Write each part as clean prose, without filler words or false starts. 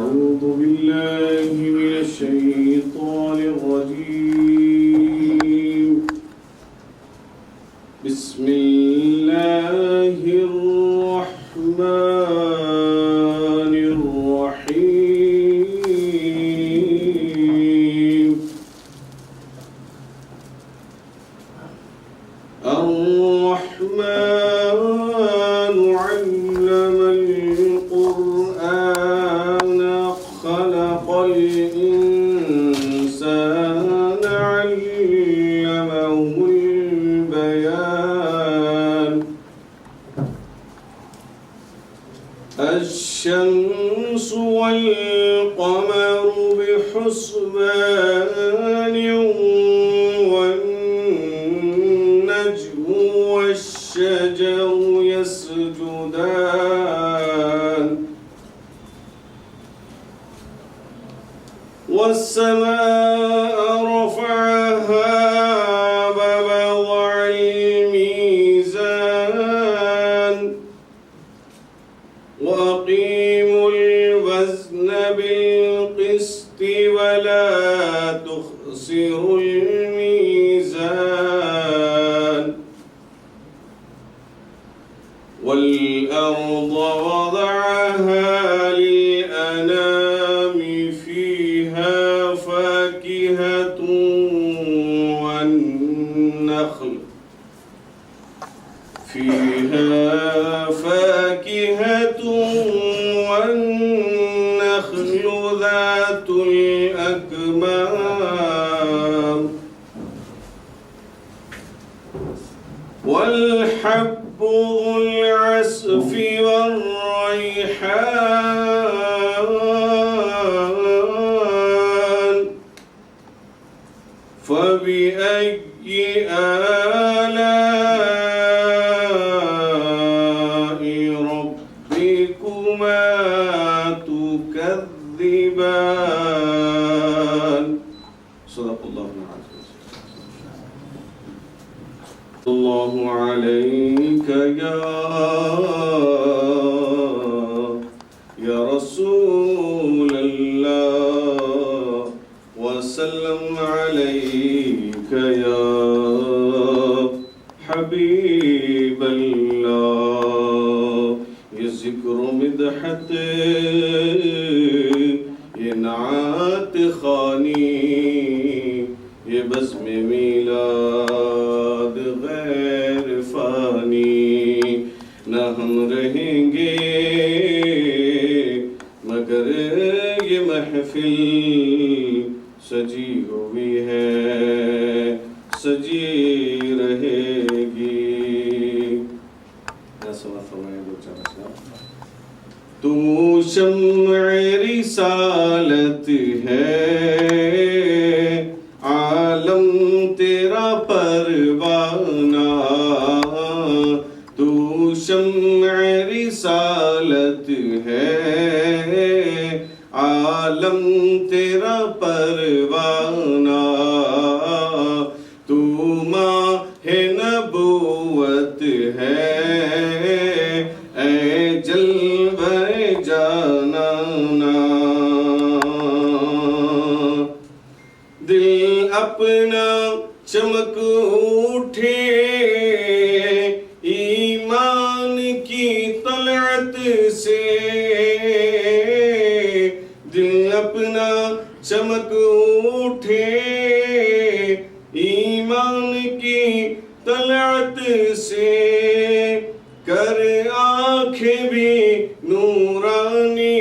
أعوذ بالله من الشيطان الرجيم بسم الله الرحمن الرحيم الرحمن علم القرآن خلق الإنسان علمه البيان الشمس والقمر بحسبان والنجم والشجر يسجدان والسماء رفعها ووضع الميزان وأقيموا الوزن بالقسط ولا تخسروا الميزان والأرض وضعها للأنام فيها فاكهة والنخل ذات الأكمام والحب ذو العصف والريحان فبأي آلاء ربكما تكذبان صدق الله العظيم. الله عليك يا رسول الله وسلم عليك يا حبيب الله. یہ ذکر و مدحت یہ نعت خوانی یہ بزم میلاد غیر فانی نہ ہم رہیں گے مگر یہ محفل سجی ہوئی ہے سجی رہے گی. تو شمع رسالت ہے عالم تیرا پروانہ. تو شمع رسالت ہے عالم تیرا پروانہ. تو ماہ نبوت ہے اے جلوہ جانانا. دل اپنا چمک اٹھے ایمان کی طلعت سے. دل اپنا چمک اٹھے ایمان کی طلعت سے. کر آنکھیں بھی نورانی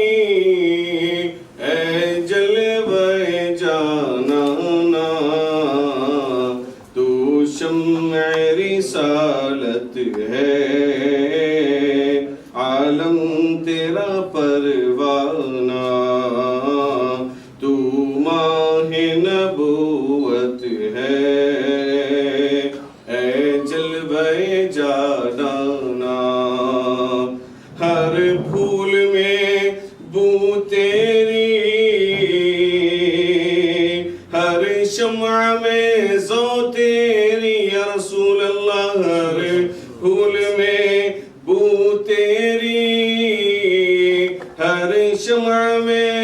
اے جلوہ جانانا. تو شمع رسالت ہے عالم تیرا پروانہ. تو ماہ نبوت ہے اے جلوہ جانانا. ہر پھول میں بو تیری ہر شمع میں ذو تیری یا رسول اللہ. ہر پھول میں بو تیری ہر شمع میں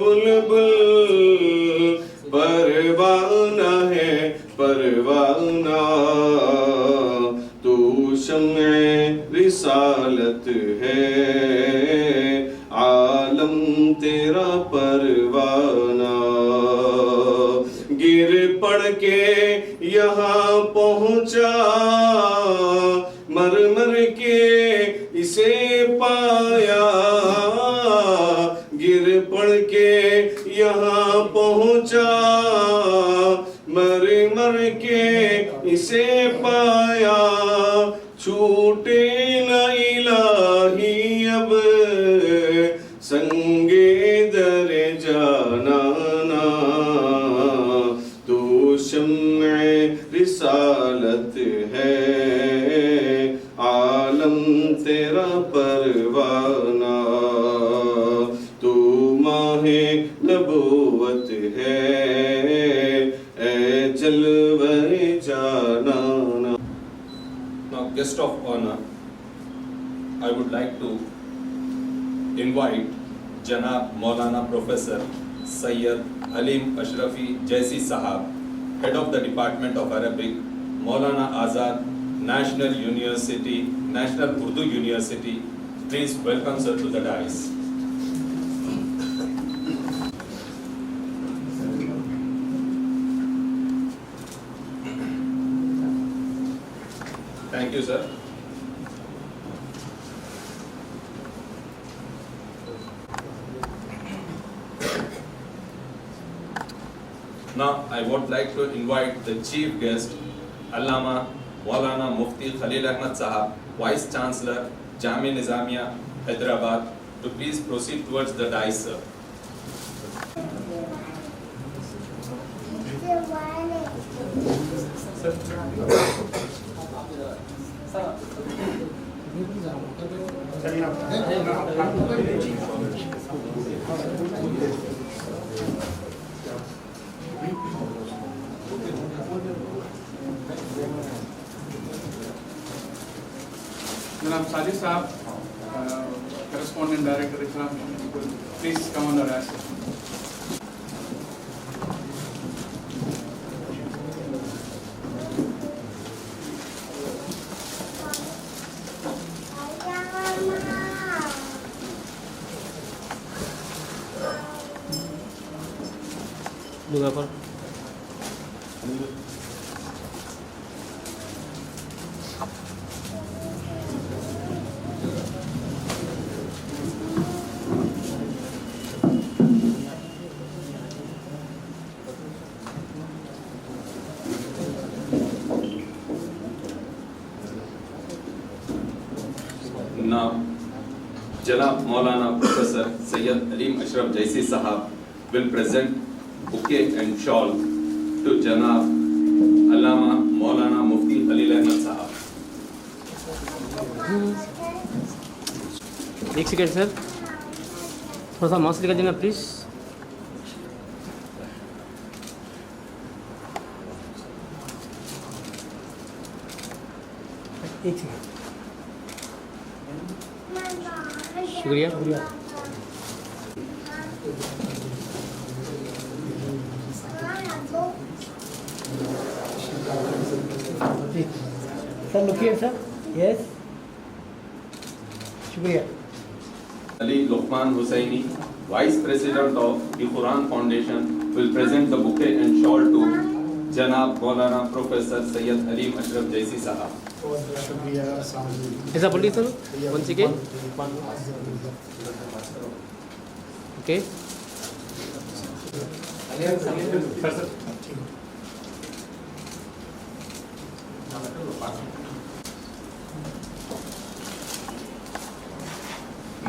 बुलबुल परवाना है परवाना, तू शम्ए रिसालत है आलम तेरा परवाना। गिर पड़ के यहाँ पहुँचा, मर मर के इसे पाया, गिर पड़ के यहाँ पहुँचा, मर मर के इसे पाया, छूटे न इलाही अब संगे दरे जाना ना, तू शम्ए रिसालत है आलम तेरा परवाना, तू माहे नबूवत है ए जलवे जाना। Now, guest of honor, I would like to invite Janab Maulana Professor Sayyid Alim Ashrafi Jaisi Sahab, Head of the Department of Arabic, Maulana Azad National University, National Urdu University. Please welcome sir to the dais. Thank you, sir. Now, I would like to invite the chief guest, Allama Maulana Mufti Khalil Ahmad Sahab, Vice Chancellor, Jamia Nizamiya, Hyderabad, to please proceed towards the dais, sir. Janab Sajid Sahab, Correspondent Director Islam, please come on the dais. Muzaffar. Now, Janab Maulana Professor Sayyid Alim Ashraf Jaisi Sahab will present bouquet and shawl to Janab Allama Maulana Mufti Khalil Ahmad Sahab. एक second sir, थोड़ा सा mask लेकर देना please. एक second, शुक्रिया। Sir लुकिए sir, yes, शुक्रिया। Ali Luqman Hussaini, Vice President of the Quran Foundation, will present the bouquet and shawl to Janab Maulana Professor Sayyid Alim Ashraf Jaisi Sahab. ऐसा बोलिए sir, once again. Okay.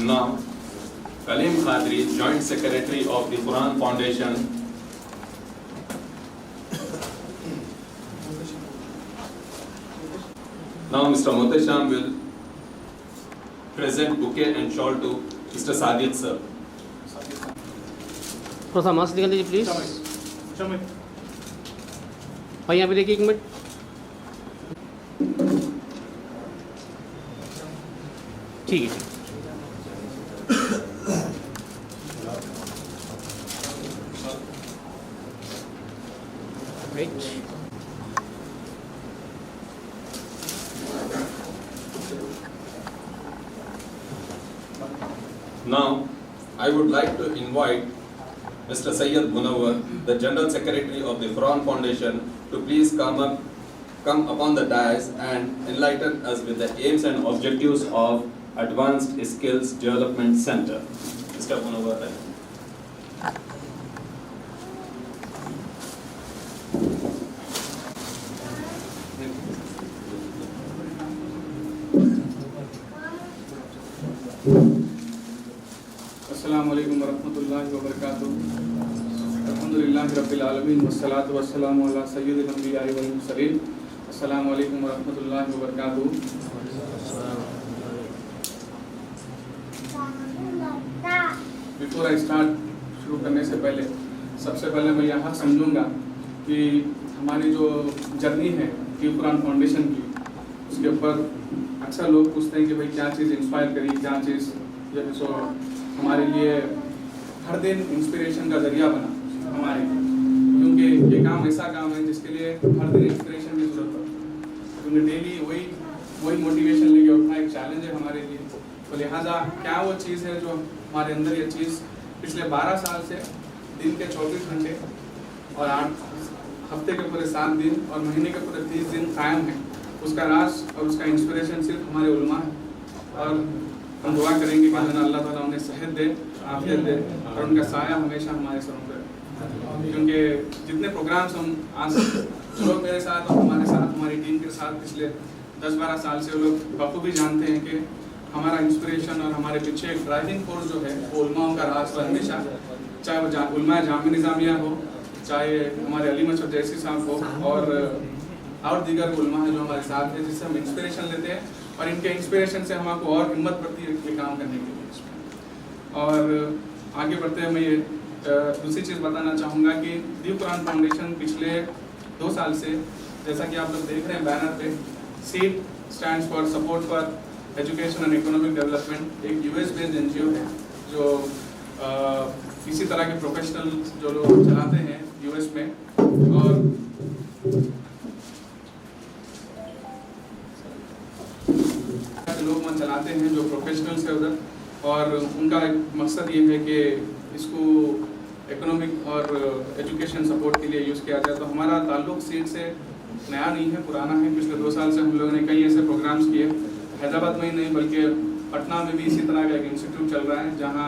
Now, Kalim Khadri, Joint Secretary of the Quran Foundation, now Mr. Mutasham will present bouquet and shawl to Mr. Sajid sir. थोड़ा सा mask निकाल लीजिए please. भाई यहाँ पे देखिए, एक मिनट। ठीक है, Right. Now, I would like to invite Mr. Sayyid Munawwar, the General Secretary of the Quran Foundation, to please come upon the dais and enlighten us with the aims and objectives of Advanced Skills Development Center. Mr. Munawwar. अस्सलामु अलैकुम वरहमतुल्लाहि वबरकातुहू। अल्हम्दुलिल्लाहि रब्बिल आलमीन वस्सलातु वस्सलामु अला सय्यिदिल अंबिया'i वल मुरसलीन। अस्सलामु अलैकुम वरहमतुल्लाहि वबरकातुहू। बिफोर आई स्टार्ट, शुरू करने से पहले सबसे पहले मैं यह हक समझूंगा कि हमारी जो जर्नी है टीव कुरान फाउंडेशन की, उसके ऊपर अक्सर लोग पूछते हैं कि भाई क्या चीज़ इंस्पायर करी, क्या चीज़ जो है सो हमारे लिए हर दिन इंस्पिरेशन का जरिया बना हमारे लिए, क्योंकि ये काम ऐसा काम है जिसके लिए हर दिन इंस्पिरेशन की जरूरत है, क्योंकि डेली वही मोटिवेशन लेके उठना एक चैलेंज है हमारे लिए। तो लिहाजा क्या वो चीज़ है जो हमारे अंदर ये चीज़ पिछले 12 साल से दिन के 24 घंटे और 8 हफ्ते के पूरे 7 दिन और महीने के पूरे 30 दिन कायम है, उसका राज और उसका इंस्पिरेशन सिर्फ हमारे उलमा है। और हम दुआ करेंगे कि अल्लाह ताला उन्हें सेहत दे, आफियत दे और उनका साया हमेशा हमारे सरों पर, क्योंकि जितने प्रोग्राम्स हम आज जो लोग मेरे साथ और हमारे साथ हमारी टीम के साथ पिछले 10-12 साल से वो लोग बखूबी जानते हैं कि हमारा इंस्पिरेशन और हमारे पीछे एक ड्राइविंग फोर्स जो है वो उलमाओं का राज है हमेशा, चाहे वो उलमा जामिया निज़ामिया हो, चाहे हमारे अली मशहूर जैसी साहब हो और दीगर उलमा है जो हमारे साथ है, जिससे हम इंस्पिरेशन लेते हैं और इनके इंस्पिरेशन से हमको और हिम्मत बढ़ती है ये काम करने के लिए। और आगे बढ़ते हुए मैं ये दूसरी चीज़ बताना चाहूँगा कि टीव कुरान फाउंडेशन पिछले 2 साल से, जैसा कि आप लोग देख रहे हैं बैनर पे, seed stands for support for education and economic development, एक US बेस्ड NGO है जो इसी तरह के प्रोफेशनल जो लोग चलाते हैं US में, और लोग मन चलाते हैं जो प्रोफेशनल्स है उधर, और उनका एक मकसद ये है कि इसको इकोनॉमिक और एजुकेशन सपोर्ट के लिए यूज़ किया जाए। तो हमारा ताल्लुक सीट से नया नहीं है, पुराना है। पिछले 2 साल से हम लोगों ने कई ऐसे प्रोग्राम्स किए, हैदराबाद में ही नहीं बल्कि पटना में भी इसी तरह का एक इंस्टीट्यूट चल रहा है जहाँ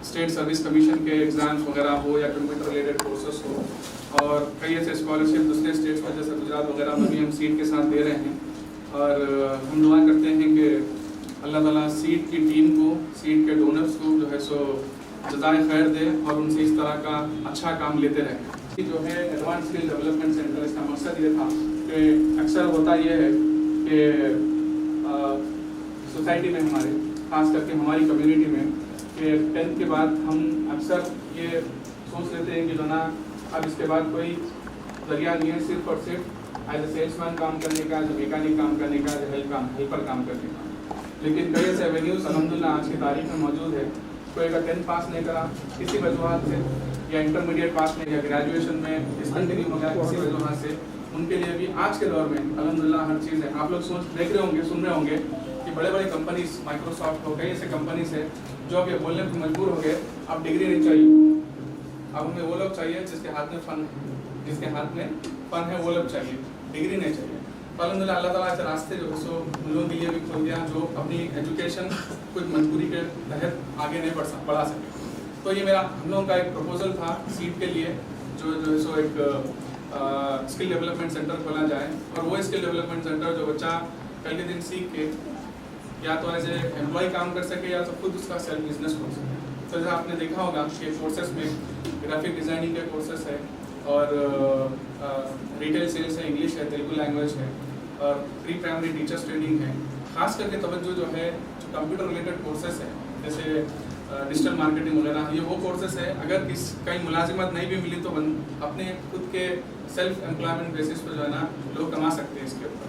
स्टेट सर्विस कमीशन के एग्ज़ाम्स वगैरह हो या कंप्यूटर रिलेटेड कोर्सेस हो, और कई ऐसे स्कॉलरशिप दूसरे स्टेट्स में जैसे गुजरात वगैरह में भी हम सीट के साथ दे रहे हैं। और हम दुआ करते हैं कि अल्लाह ताला सीट की टीम को, सीट के डोनर्स को जो है सो जज़ाए खैर दे और उनसे इस तरह का अच्छा काम लेते रहें। जो है एडवांस स्किल डेवलपमेंट सेंटर, इसका मकसद ये था कि अक्सर होता ये है कि सोसाइटी में हमारे, खास करके हमारी कम्युनिटी में, कि 10th के बाद हम अक्सर ये सोच लेते हैं कि जो ना अब इसके बाद कोई जरिया नहीं है सिर्फ और सिर्फ एज ए सेल्समैन काम करने का, जो मैकेनिक काम करने का, जो हेल्पर काम करने का। लेकिन कई ऐसे एवेन्यूज़ अल्हम्दुलिल्लाह आज की तारीख में मौजूद है। कोई अगर 10th पास नहीं करा किसी वजूहत से, या इंटरमीडिएट पास नहीं, या ग्रेजुएशन में डिसकंटिन्यू हो गया किसी वजूहत से, उनके लिए भी आज के दौर में अल्हम्दुलिल्लाह हर चीज़ है। आप लोग देख रहे होंगे, सुन रहे होंगे कि बड़े बड़े कंपनीज, माइक्रोसॉफ्ट हो, कई ऐसे कंपनीज है जो अब ये बोलने पर मजबूर हो गए अब डिग्री नहीं चाहिए, अब हमें वो लोग चाहिए जिसके हाथ में फ़न है, वो लोग चाहिए, डिग्री नहीं चाहिए। तो अल्हम्दुलिल्लाह अल्लाह ताला ऐसे रास्ते जो है सो उन लोगों के लिए भी खोल दिया जो अपनी एजुकेशन कुछ मजबूरी के तहत आगे नहीं बढ़ा सके। तो ये मेरा हम लोगों का एक प्रपोजल था सीट के लिए, जो है सो एक स्किल डेवलपमेंट सेंटर खोला जाए, और वो स्किल डेवलपमेंट सेंटर जो बच्चा कल के दिन सीख के या तो एज ए एम्प्लॉय काम कर सके या तो खुद उसका सेल्फ बिजनेस खोल सके। तो जैसे आपने देखा होगा कि कोर्सेस में ग्राफिक डिज़ाइनिंग के कोर्सेस है, और रिटेल सेल्स है, इंग्लिश है, तेलुगु लैंग्वेज है, और प्री प्राइमरी टीचर्स ट्रेनिंग है। खास करके तवज्जो जो है जो कंप्यूटर रिलेटेड कोर्सेस है, जैसे डिजिटल मार्केटिंग वगैरह, ये वो कोर्सेस है। अगर कहीं मुलाजिमत नहीं भी मिली तो अपने खुद के सेल्फ एम्प्लॉयमेंट बेसिस पर जो है ना लोग कमा सकते हैं इसके ऊपर।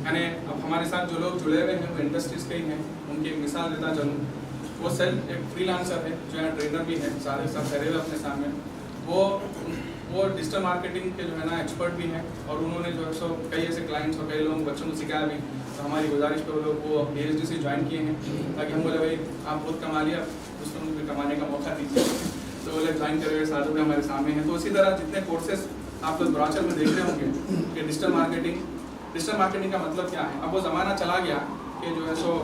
यानी अब हमारे साथ जो लोग जुड़े हुए हैं वो इंडस्ट्रीज़ के ही हैं। उनकी एक मिसाल देता चलूँ, वो सेल्फ एक फ्रीलांसर है जो यहाँ ट्रेनर भी है, सारे सब ठहरे हुए अपने सामने। वो वो डिजिटल मार्केटिंग के जो है ना एक्सपर्ट भी हैं और उन्होंने जो है सो कई ऐसे क्लाइंट्स और कई लोगों बच्चों को सिखाया भी। तो हमारी गुजारिश पे वो लोग वो ASDC ज्वाइन किए हैं ताकि हम बोले भाई आप खुद कमा लिया, दूसरों को भी कमाने का मौका दीजिए। तो वो लोग ज्वाइन करे हुए साधु भी हमारे सामने हैं। तो इसी तरह जितने कोर्सेज आप लोग ब्राउचर में देख रहे होंगे कि डिजिटल मार्केटिंग का मतलब क्या है। अब वो ज़माना चला गया कि जो है सो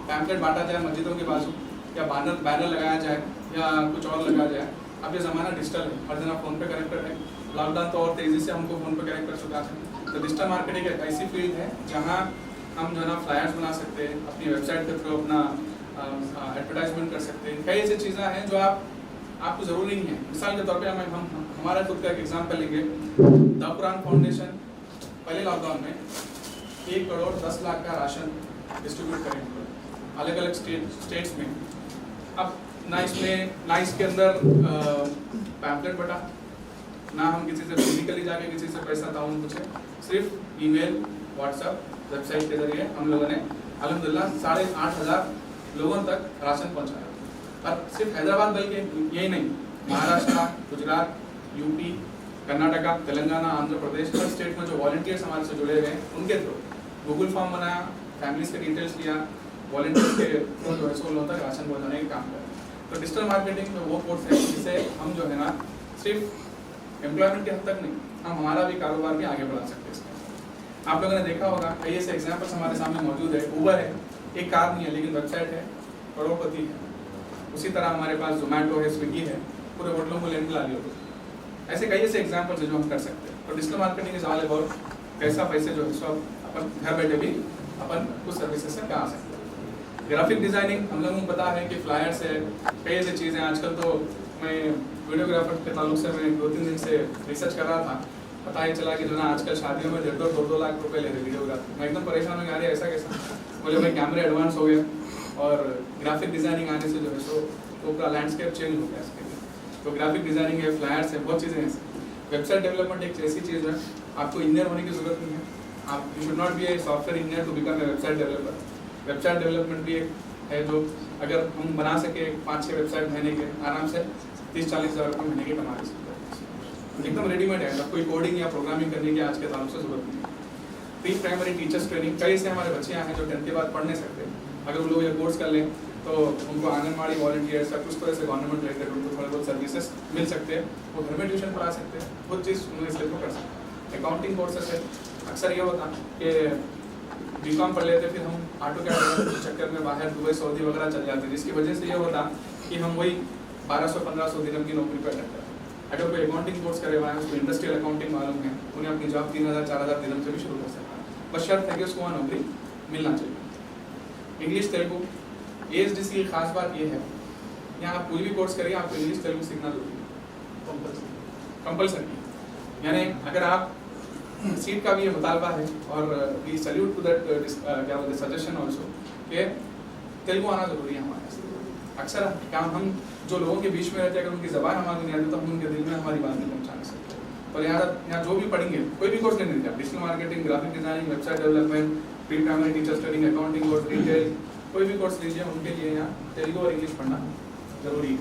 पैम्पलेट बांटा जाए मस्जिदों के बाजू या बैनर लगाया जाए या कुछ और लगाया जाए। अब ये ज़माना डिजिटल है, हर जना फ़ोन पे कनेक्टेड है। लॉकडाउन तो और तेज़ी से हमको फ़ोन पे कनेक्ट कर चुका है। तो डिजिटल मार्केटिंग एक ऐसी फील्ड है जहाँ हम जो है ना फ्लायर्स बना सकते हैं, अपनी वेबसाइट के थ्रू अपना एडवर्टाइजमेंट कर सकते हैं। कई ऐसी चीज़ें हैं जो आपको ज़रूरी नहीं है। मिसाल के तौर पे हम हमारा खुद का एक एग्जाम्पल लेंगे। द कुरान फाउंडेशन पहले लॉकडाउन में 1 करोड़ 10 लाख का राशन डिस्ट्रीब्यूट करेंगे अलग अलग स्टेट्स में। अब ना इसके अंदर पैम्पलेट बटा, ना हम किसी से फिजिकली जाके किसी से पैसा ताउन पूछे, सिर्फ ईमेल, व्हाट्सएप, वेबसाइट के जरिए हम लोगों ने अल्हम्दुलिल्लाह 8,500 लोगों तक राशन पहुंचाया। और सिर्फ हैदराबाद बल्कि यही नहीं, महाराष्ट्र, गुजरात, यूपी, कर्नाटका, तेलंगाना, आंध्र प्रदेश, हर स्टेट में जो वॉलंटियर्स हमारे से जुड़े हुए हैं उनके थ्रू गूगल फॉर्म बनाया, फैमिलीज के डिटेल्स लिया, वॉलंटियर्स के थ्रू जो है सो लोगों तक राशन पहुँचाने का काम करें। तो डिजिटल मार्केटिंग में वो कोर्स है जिससे हम जो है ना सिर्फ एम्प्लॉयमेंट के हद तक नहीं, हम हमारा भी कारोबार भी आगे बढ़ा सकते हैं इसमें। आप लोगों ने देखा होगा कई ऐसे एग्जाम्पल्स हमारे सामने मौजूद है। उबर है, एक कार नहीं है लेकिन वेबसाइट है, करोड़पति है। उसी तरह हमारे पास जोमेटो है, स्विगी है, पूरे होटलों को लेने ला लिया। ऐसे कई ऐसे एग्जाम्पल्स है जो हम कर सकते हैं। तो digital marketing is all about पैसे जो है सो अपन घर बैठे भी अपन कुछ सर्विसेज से कमा सकते हैं। ग्राफिक डिजाइनिंग हम लोगों को पता है कि फ्लायर्स है, कई ऐसी चीज़ें। आजकल तो मैं वीडियोग्राफर के ताल्लुक से मैं 2-3 दिन से रिसर्च कर रहा था, पता ही चला कि जो ना आजकल शादियों में 1.5-2 लाख रुपए ले रहे वीडियोग्राफर। मैं एकदम परेशान हो गया, अरे ऐसा कैसा। बोले भाई कैमरे एडवांस हो गया और ग्राफिक डिजाइनिंग आने से जो है सो तो पूरा लैंडस्केप चेंज हो गया इसके लिए। तो ग्राफिक डिजाइनिंग है, फ्लायर्स है, बहुत चीज़ें हैं। वेबसाइट डेवलपमेंट एक ऐसी चीज़ है, आपको इंजीनियर होने की जरूरत नहीं है। आप you should not be a software engineer to become a website developer. Website development भी एक है जो अगर हम बना सके 5-6 वेबसाइट महीने के आराम से 30-40 हज़ार रुपये महीने के कमा सकते हैं। एकदम रेडीमेड है, अब कोई कोडिंग या प्रोग्रामिंग करने की आज के ताल्लुक से जरूरत नहीं है। प्री प्राइमरी टीचर्स ट्रेनिंग, कई से हमारे बच्चे यहाँ हैं जो 10th के बाद पढ़ नहीं सकते। अगर वो लोग ये कोर्स कर लें तो उनको आंगनबाड़ी वॉलंटियर्स या कुछ तरह से गवर्नमेंट रिलेटेड उनको थोड़े बहुत सर्विसेज मिल सकते हैं। वो घर में ट्यूशन पढ़ा सकते हैं, बहुत चीज़ उन्हें इसलिए तो कर सकते हैं। अकाउंटिंग कोर्सेस है, अक्सर ये होता कि BCom पढ़ लेते फिर हम AutoCAD के चक्कर में बाहर दुबई, सऊदी वगैरह चल जाते, जिसकी वजह से ये होता कि हम वही 1200-1500 दिरहम की नौकरी पर करते हैं। अगर कोई अकाउंटिंग कोर्स करे हुआ है, उसको इंडस्ट्रियल अकाउंटिंग मालूम है, उन्हें अपनी जॉब 3,000-4,000 दिरहम से भी शुरू कर सकता है, बस शर्त है कि उसको वहाँ नौकरी मिलना चाहिए। इंग्लिश तेलुगु ASDC की खास बात ये है, यहाँ आप कोई भी कोर्स करिए आपको इंग्लिश तेलुगु सीखना जरूरी है, कंपल्सरी। यानी अगर आप सीट का भी ये मुतालबा है और वी सैल्यूट टू दैट क्या बोलते सजेशन ऑल्सो कि तेलुगु आना ज़रूरी है हमारे। अक्सर क्या हम जो लोगों के बीच में रहते हैं अगर उनकी ज़बान हमारी नहीं आती तो हम उनके दिल में हमारी बात नहीं पहुँचा सकते। तो यहाँ जो भी पढ़ेंगे कोई भी कोर्स नहीं दीजिए आप, digital marketing, graphic designing, website development, pre primary teachers training, accounting course, retail, कोई भी कोर्स लीजिए उनके लिए यहाँ तेलुगु और इंग्लिश पढ़ना ज़रूरी है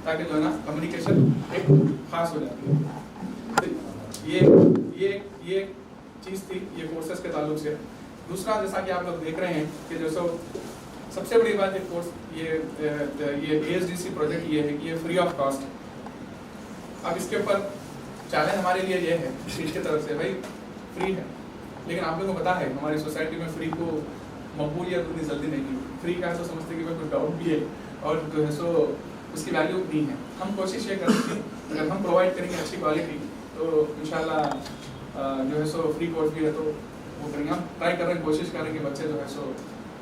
ताकि जो है ना कम्युनिकेशन एक खास हो जाती है। ये चीज़ थी ये कोर्सेज के ताल्लुक से। दूसरा जैसा कि आप लोग देख रहे हैं कि जो सबसे बड़ी बात ये कोर्स ये ASDC प्रोजेक्ट ये है कि ये फ्री ऑफ कॉस्ट। अब इसके ऊपर चैलेंज हमारे लिए ये है सीट की तरफ से, भाई फ्री है लेकिन आप लोगों को पता है हमारी सोसाइटी में फ्री को मकबूलियत उतनी जल्दी नहीं है। फ्री का है तो समझते कि भाई कोई डाउट भी है और जो है सो उसकी वैल्यू नहीं है। हम कोशिश ये करेंगे अगर हम प्रोवाइड करेंगे अच्छी क्वालिटी तो इंशाल्लाह जो है सो फ्री कोर्स भी है तो वो करेंगे। हम ट्राई कर रहे हैं, कोशिश कर रहे हैं कि बच्चे जो है सो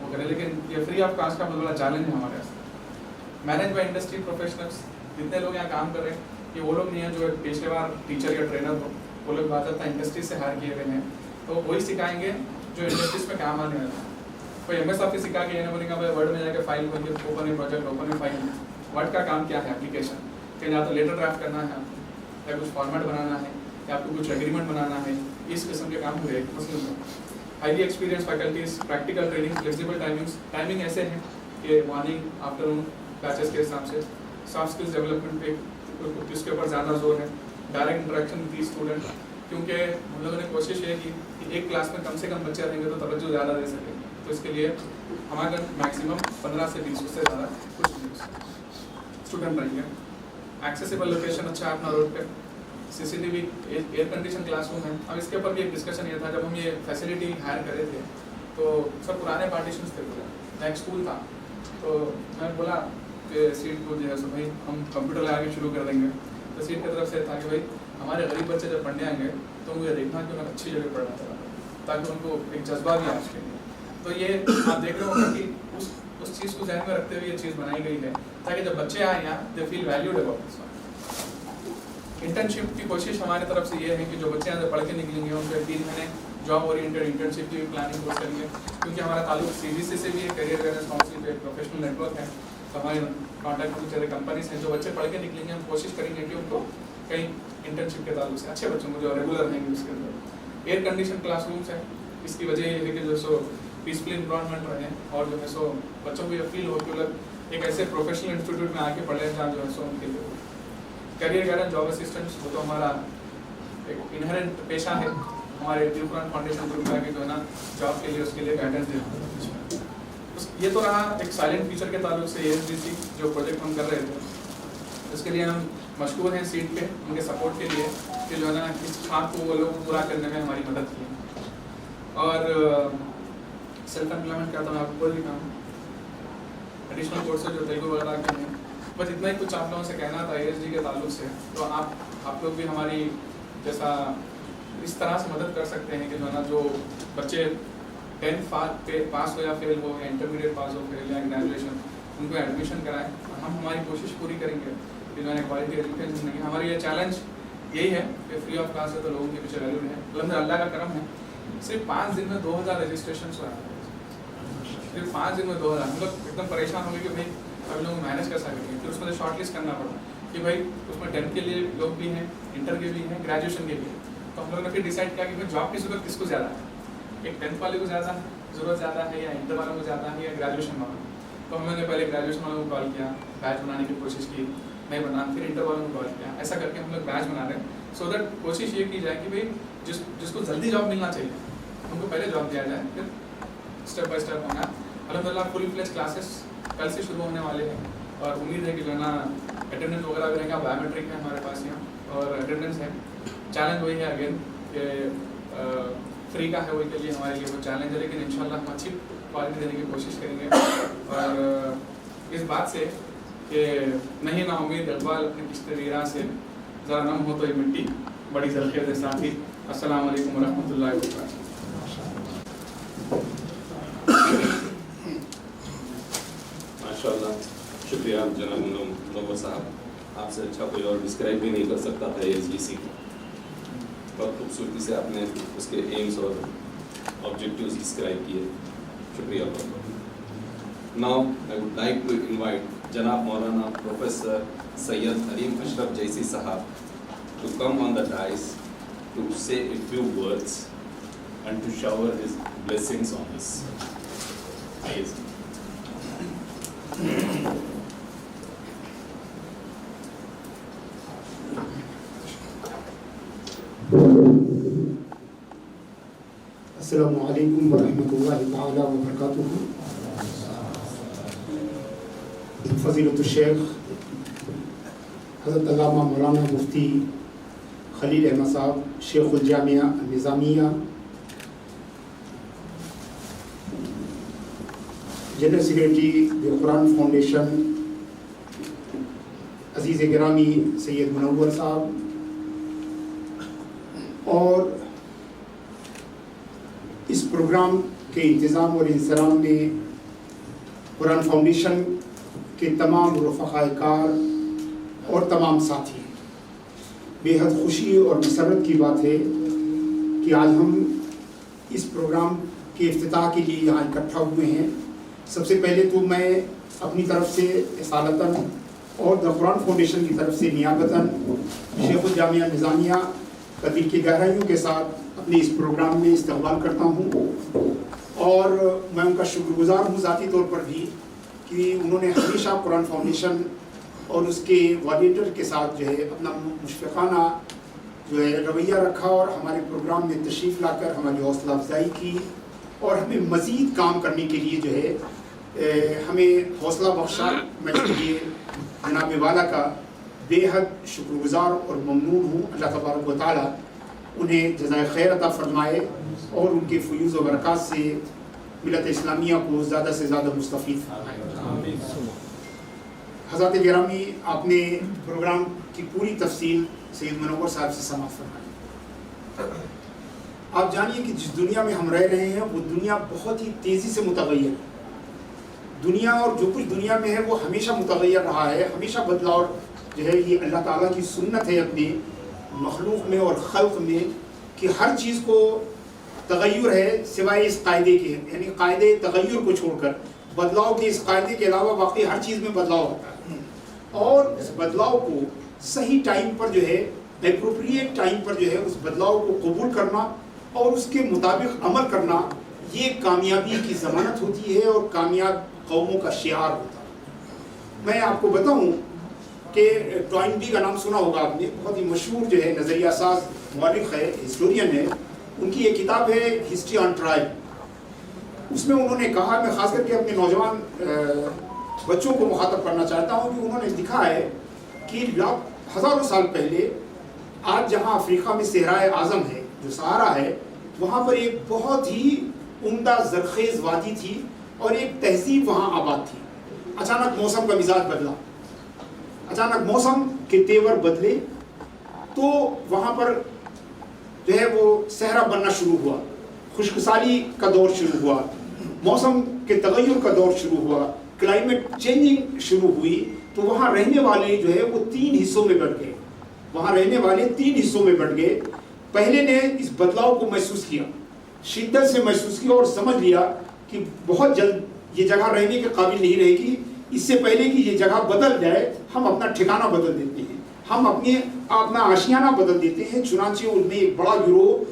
वो करें, लेकिन ये फ्री ऑफ कास्ट का बहुत बड़ा चैलेंज है हमारे पास। मैनेज बाय इंडस्ट्री प्रोफेशनल्स जितने लोग यहाँ काम कर रहे हैं ये वो लोग नहीं हैं जो पेशेवर टीचर या ट्रेनर हो, वो लोग बात इंडस्ट्री से हायर किए हुए हैं तो वही सिखाएंगे जो इंडस्ट्रीज में काम आने वाला है। कोई MS ऑफिस सिखा के ये नहीं बोलेंगे भाई वर्ड में जाकर फाइल खोलिए, ओपन है प्रोजेक्ट, ओपन है फाइल। वर्ड का काम क्या है? एप्लीकेशन के या तो लेटर ड्राफ्ट करना है या कुछ फॉर्मेट बनाना है या आपको कुछ एग्रीमेंट बनाना है, इस किस्म के काम हुए मुस्लिम में। Highly experience faculties, practical training, flexible timing ऐसे हैं कि मॉर्निंग आफ्टरनून बैचेस के हिसाब से। सॉफ्ट स्किल्स डेवलपमेंट पे इसके ऊपर ज़्यादा जोर है, डायरेक्ट इंटरेक्शन विद स्टूडेंट, क्योंकि हम लोगों ने कोशिश ये की कि एक क्लास में कम से कम बच्चे रहेंगे तो तवज्जो ज़्यादा दे सकें। तो इसके लिए हमारे मैक्सिमम 15 से 20 उससे ज़्यादा कुछ नहीं स्टूडेंट रहेंगे। एक्सेसिबल लोकेशन अच्छा है अपना रोड पे, CCTV एयर कंडीशन क्लासरूम है। अब इसके ऊपर भी एक डिस्कशन ये था, जब हम ये फैसिलिटी हायर करे थे तो सब पुराने पार्टीशन थे पूरा, एक स्कूल था, तो मैंने बोला कि सीट को जो है सो भाई हम कंप्यूटर लगा के शुरू कर देंगे। तो सीट की तरफ से था कि भाई हमारे गरीब बच्चे जब पढ़ने आएंगे तो मुझे देखना कि उन्हें अच्छी जगह पढ़ना चला, ताकि उनको एक जज्बा भी आ उसके लिए। तो ये आप देख रहे हो कि उस चीज़ को ध्यान में रखते हुए ये चीज़ बनाई गई है, ताकि जब बच्चे आए यहाँ they feel valued about this one. Internship की कोशिश हमारी तरफ से ये है कि जो बच्चे यहाँ से पढ़ के निकलेंगे उनको 3 महीने जॉब ओरिएंटेड इंटर्नशिप की भी प्लानिंग कोर्स करेंगे, क्योंकि हमारा ताल्लुक CBC से भी है, करियर गाइडेंस काउंसिल पे प्रोफेशनल नेटवर्क है। तो हमारे कॉन्टैक्ट में चले कंपनीज हैं, जो बच्चे पढ़ के निकलेंगे हम कोशिश करेंगे कि उनको कहीं इंटर्नशिप के ताल्लुक से अच्छे बच्चों को जो रेगुलर रहेंगे उसके अंदर। एयर कंडीशन क्लासरूम्स है, इसकी वजह ये है कि जो सो पीसफुल इन्वायरमेंट रहे और जो है सो बच्चों को ये फील हो कि लोग एक ऐसे प्रोफेशनल इंस्टीट्यूट में आके पढ़े जहाँ जो है सो उनके लिए करियर गाइडेंस जॉब असिस्टेंट्स, वो तो हमारा एक इनहेरेंट पेशा है हमारे दिल कुरान फाउंडेशन ग्रुप का, कि जो है ना जॉब के लिए उसके लिए गाइडेंस देना। ये तो रहा एक साइलेंट फीचर के ताल्लुक से ASDC जो प्रोजेक्ट हम कर रहे थे, इसके लिए हम मशकूर हैं सीट पे उनके सपोर्ट के लिए कि जो है ना इस काम को वो लोग पूरा करने में हमारी मदद की। और सेल्फ एम्प्लॉयमेंट क्या था मैं आपको बोल भी पाऊँ, एडिशनल कोर्सेज जो तेलुगु वगैरह के हैं, बस इतना ही कुछ आप लोगों से कहना था ASD के ताल्लुक से। तो आप लोग भी हमारी जैसा इस तरह से मदद कर सकते हैं कि जो है ना जो बच्चे 10th पास हो या फेल हो या इंटरमीडिएट पास हो फेल या ग्रेजुएशन, उनको एडमिशन कराएं। हम हमारी कोशिश पूरी करेंगे कि जो है क्वालिटी एजुकेशन मिलेगी। हमारी ये चैलेंज यही है कि फ्री ऑफ कास्ट है तो लोगों के पीछे वैल्यू है। अल्हम्दुलिल्लाह का करम है, सिर्फ 5 दिन में 2000 रजिस्ट्रेशन हुआ है, सिर्फ 5 दिन में 2000। हम लोग एकदम परेशान हो गए कि भाई अब लोग मैनेज कैसा करेंगे। फिर उसमें शॉर्ट लिस्ट करना पड़ा कि भाई उसमें 10th के लिए लोग भी हैं, इंटर के भी हैं, ग्रेजुएशन के भी हैं। तो हम लोगों ने फिर डिसाइड किया कि भाई जॉब की ज़रूरत किसको ज़्यादा है, एक 10th वाले को ज़्यादा ज़रूरत ज़्यादा है या इंटर वालों को ज़्यादा है या ग्रेजुएशन वालों को। तो हमने पहले ग्रेजुएशन वालों को कॉल किया, बैच बनाने की कोशिश की, नहीं बना, फिर इंटर वालों को कॉल किया। ऐसा करके हम लोग बैच बना रहे हैं सो दैट कोशिश ये की जाए कि भाई जिसको जल्दी जॉब मिलना चाहिए उनको पहले जॉब दिया जाए, फिर स्टेप बाय स्टेप होना। अल्हम्दुलिल्लाह फुल फ्लेज क्लासेस कल से शुरू होने वाले हैं और उम्मीद है कि जो है ना अटेंडेंस वगैरह भी रहेगा, बायोमेट्रिक है हमारे पास यहाँ और अटेंडेंस है। चैलेंज वही है अगेन कि फ्री का है, वही के लिए हमारे लिए वो चैलेंज है, लेकिन इंशाल्लाह हम अच्छी क्वालिटी देने की कोशिश करेंगे। और इस बात से कि नहीं ना उम्मीद इकबाल अपनी किश्ते वीरा से ज़रा नम हो तो ये मिट्टी बड़ी जरखेज़ है साथी। अस्सलाम वालेकुम वरहमतुल्लाहि वबरकातुहू। माशाल्लाह, शुक्रिया जनाब मुनव्वर साहब, आपसे अच्छा कोई और डिस्क्राइब भी नहीं कर सकता था ASDC को। बहुत खूबसूरती से आपने उसके एम्स और ऑब्जेक्टिव्स डिस्क्राइब किए, शुक्रिया बहुत। Now I would like to invite जनाब मौलाना प्रोफेसर सैयद अलीम अशरफ जैसी साहब to come on the dais to say a few words and to shower his blessings on us. ISD. अस्सलामु अलैकुम वरहमतुल्लाहि ताला वबरकातुहू। फ़ज़ीलतुल शेख हज़रत अल्लामा मौलाना मुफ्ती खलील अहमद साहब शेखुल जामिया निज़ामिया, जनरल सेक्रेटरी दिल कुरान फाउंडेशन अजीज़ गिरामी सैयद मुनव्वर साहब, और इस प्रोग्राम के इंतज़ाम और इंसराम में कुरान फाउंडेशन के तमाम रफ़क़ाए कार और तमाम साथी, बेहद खुशी और मसरत की बात है कि आज हम इस प्रोग्राम के इफ्तिताह के लिए यहाँ इकट्ठा हुए हैं। सबसे पहले तो मैं अपनी तरफ से इसालतन और द कुरान फाउंडेशन की तरफ से नियाबतन शेखुल जामिया निज़ामिया का दिल की गहराइयों के साथ अपने इस प्रोग्राम में इस्तक़बाल करता हूँ और मैं उनका शुक्रगुज़ार हूँ ज़ाती तौर पर भी कि उन्होंने हमेशा कुरान फाउंडेशन और उसके वॉलंटियर के साथ जो है अपना मुशफ़िक़ाना جو ہے رویہ رکھا اور ہمارے پروگرام میں تشریف لا کر ہماری حوصلہ افزائی کی اور ہمیں مزید کام کرنے کے لیے جو ہے ہمیں حوصلہ بخشا. میں اس لیے جناب والا کا بے حد شکر گزار اور ممنون ہوں. اللہ تبارک و تعالیٰ انہیں جزائے خیر عطا فرمائے اور ان کے فیوز و برکات سے ملت اسلامیہ کو زیادہ سے زیادہ مستفید فرمائے. حضرات گرامی، آپ نے پروگرام کی پوری تفصیل سید منور صاحب سے سماعت فرمائی. آپ جانیے کہ جس دنیا میں ہم رہ رہے ہیں وہ دنیا بہت ہی تیزی سے متغیر ہے. دنیا اور جو کچھ دنیا میں ہے وہ ہمیشہ متغیر رہا ہے، ہمیشہ بدلاؤ جو ہے یہ اللہ تعالیٰ کی سنت ہے اپنی مخلوق میں اور خلق میں کہ ہر چیز کو تغیر ہے سوائے اس قاعدے کے، یعنی قاعدے تغیر کو چھوڑ کر بدلاؤ کے اس قاعدے کے علاوہ باقی ہر چیز میں بدلاؤ ہوتا ہے. اور اس بدلاؤ کو صحیح ٹائم پر جو ہے اپروپریٹ ٹائم پر جو ہے اس بدلاؤ کو قبول کرنا اور اس کے مطابق عمل کرنا یہ کامیابی کی ضمانت ہوتی ہے اور کامیاب قوموں کا شعار ہوتا ہے. میں آپ کو بتاؤں کہ ٹوائنبی کا نام سنا ہوگا آپ نے، بہت ہی مشہور جو ہے نظریہ ساز مورخ ہے، ہسٹورین ہے. ان کی ایک کتاب ہے ہسٹری آن ٹرائل. اس میں انہوں نے کہا، میں خاص کر کے اپنے نوجوان بچوں کو مخاطب کرنا چاہتا ہوں کہ انہوں نے لکھا ہے کہ ہزاروں سال پہلے آج جہاں افریقہ میں صحرائے اعظم ہے جو سہارا ہے، وہاں پر ایک بہت ہی عمدہ زرخیز وادی تھی اور ایک تہذیب وہاں آباد تھی. اچانک موسم کا مزاج بدلا، اچانک موسم کے تیور بدلے تو وہاں پر جو ہے وہ صحرا بننا شروع ہوا، خشک سالی کا دور شروع ہوا، موسم کے تغیر کا دور شروع ہوا، کلائمیٹ چینجنگ شروع ہوئی. تو وہاں رہنے والے جو ہے وہ 3 حصوں میں بٹ گئے. وہاں رہنے والے 3 حصوں میں بٹ گئے. پہلے نے اس بدلاؤ کو محسوس کیا، شدت سے محسوس کیا اور سمجھ لیا کہ بہت جلد یہ جگہ رہنے کے قابل نہیں رہے گی. اس سے پہلے کہ یہ جگہ بدل جائے ہم اپنا ٹھکانہ بدل دیتے ہیں، ہم اپنا آشیانہ بدل دیتے ہیں. چنانچہ ان میں ایک بڑا گروہ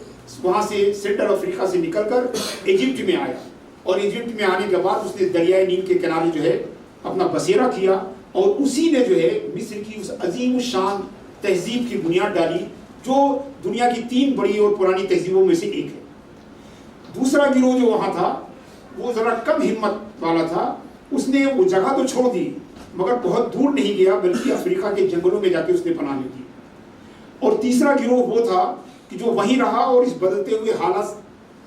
وہاں سے سینٹرل افریقہ سے نکل کر ایجپٹ میں آیا اور ایجپٹ میں آنے کے بعد اس نے دریائے نیل کے کنارے جو ہے اپنا بسیرا کیا اور اسی نے جو ہے مصر کی اس عظیم الشان تہذیب کی بنیاد ڈالی جو دنیا کی 3 بڑی اور پرانی تہذیبوں میں سے ایک ہے. دوسرا گروہ جو وہاں تھا وہ ذرا کم ہمت والا تھا، اس نے وہ جگہ تو چھوڑ دی مگر بہت دور نہیں گیا بلکہ افریقہ کے جنگلوں میں جا کے اس نے پناہ لی تھی. اور تیسرا گروہ وہ تھا کہ جو وہیں رہا اور اس بدلتے ہوئے حالات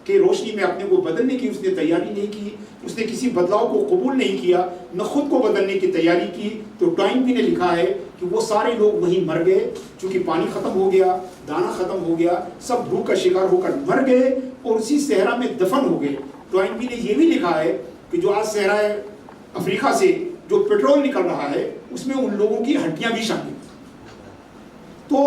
کے روشنی میں اپنے کو بدلنے کی اس نے تیاری نہیں کی، اس نے کسی بدلاؤ کو قبول نہیں کیا، نہ خود کو بدلنے کی تیاری کی. تو ٹوائنبی نے لکھا ہے کہ وہ سارے لوگ وہیں مر گئے چونکہ پانی ختم ہو گیا، دانہ ختم ہو گیا، سب بھوک کا شکار ہو کر مر گئے اور اسی صحرا میں دفن ہو گئے. ٹوائنبی نے یہ بھی لکھا ہے کہ جو آج صحرائے افریقہ سے جو پیٹرول نکل رہا ہے اس میں ان لوگوں کی ہڈیاں بھی شامل ہیں. تو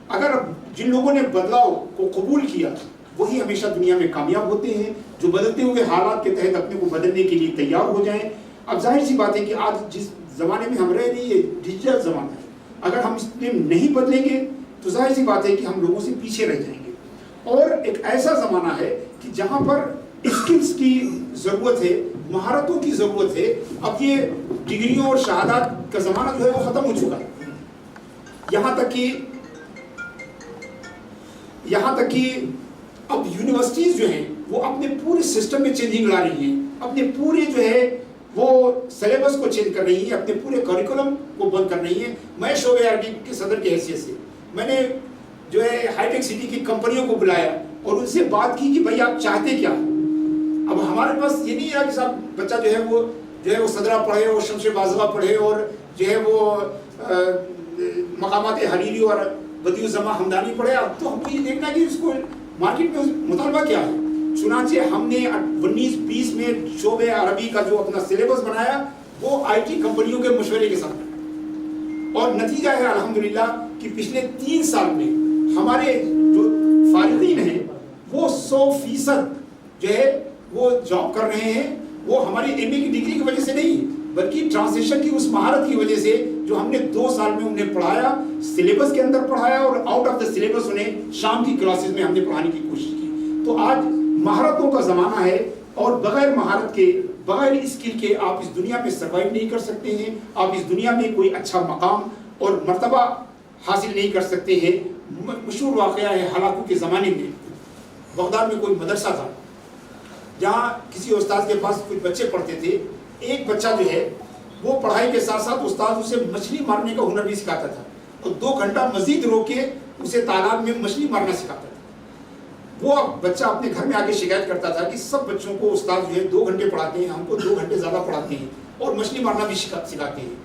اگر جن لوگوں نے بدلاؤ کو قبول کیا وہی ہمیشہ دنیا میں کامیاب ہوتے ہیں، جو بدلتے ہوئے حالات کے تحت اپنے کو بدلنے کے لیے تیار ہو جائیں. اب ظاہر سی بات ہے کہ آج جس زمانے میں ہم رہ رہے ہیں یہ ڈیجیٹل زمانہ ہے، اگر ہم اس میں نہیں بدلیں گے تو ظاہر سی بات ہے کہ ہم لوگوں سے پیچھے رہ جائیں گے. اور ایک ایسا زمانہ ہے کہ جہاں پر اسکلز کی ضرورت ہے، مہارتوں کی ضرورت ہے. اب یہ ڈگریوں اور شہادات کا زمانہ جو ہے وہ ختم ہو چکا ہے. یہاں تک کہ اب یونیورسٹیز جو ہیں وہ اپنے پورے سسٹم میں چینجنگ لا رہی ہیں، اپنے پورے جو ہے وہ سلیبس کو چینج کر رہی ہیں، اپنے پورے کریکولم کو بند کر رہی ہیں. میں شعبہ عربی کے صدر کی حیثیت سے میں نے جو ہے ہائی ٹیک سٹی کی کمپنیوں کو بلایا اور ان سے بات کی کہ بھائی آپ چاہتے کیا. اب ہمارے پاس یہ نہیں ہے کہ صاحب بچہ جو ہے وہ صدرہ پڑھے اور شمس بازغہ پڑھے اور جو ہے وہ مقامات حریری اور بدیع الزماں ہمدانی پڑھے. اب تو ہم کو یہ دیکھنا ہے کہ اس کو مارکیٹ میں مطالبہ کیا ہے. چنانچہ ہم نے 19-20 میں شعبہ عربی کا جو اپنا سلیبس بنایا وہ آئی ٹی کمپنیوں کے مشورے کے ساتھ، اور نتیجہ ہے الحمدللہ کہ پچھلے 3 سال میں ہمارے جو فارغین ہیں وہ 100% جو ہے وہ جاب کر رہے ہیں. وہ ہماری ایم اے کی ڈگری کی وجہ سے نہیں بلکہ ٹرانسلیشن کی اس مہارت کی وجہ سے جو ہم نے 2 سال میں انہیں پڑھایا، سلیبس کے اندر پڑھایا اور آؤٹ آف دا سلیبس انہیں شام کی کلاسز میں ہم نے پڑھانے کی کوشش کی. تو آج مہارتوں کا زمانہ ہے اور بغیر مہارت کے، بغیر اسکل کے آپ اس دنیا میں سروائیو نہیں کر سکتے ہیں. آپ اس دنیا میں کوئی اچھا مقام اور مرتبہ حاصل نہیں کر سکتے ہیں. مشہور واقعہ ہے ہلاکو کے زمانے میں بغداد میں کوئی مدرسہ تھا جہاں کسی استاد کے پاس کچھ بچے پڑھتے تھے. ایک بچہ جو ہے وہ پڑھائی کے ساتھ ساتھ استاد اسے مچھلی مارنے کا ہنر بھی سکھاتا تھا اور 2 گھنٹہ مزید روک کے اسے تالاب میں مچھلی مارنا سکھاتا تھا. وہ بچہ اپنے گھر میں آ کے شکایت کرتا تھا کہ سب بچوں کو استاد جو ہے 2 گھنٹے پڑھاتے ہیں, ہم کو 2 گھنٹے زیادہ پڑھاتے ہیں اور مچھلی مارنا بھی سکھاتے ہیں.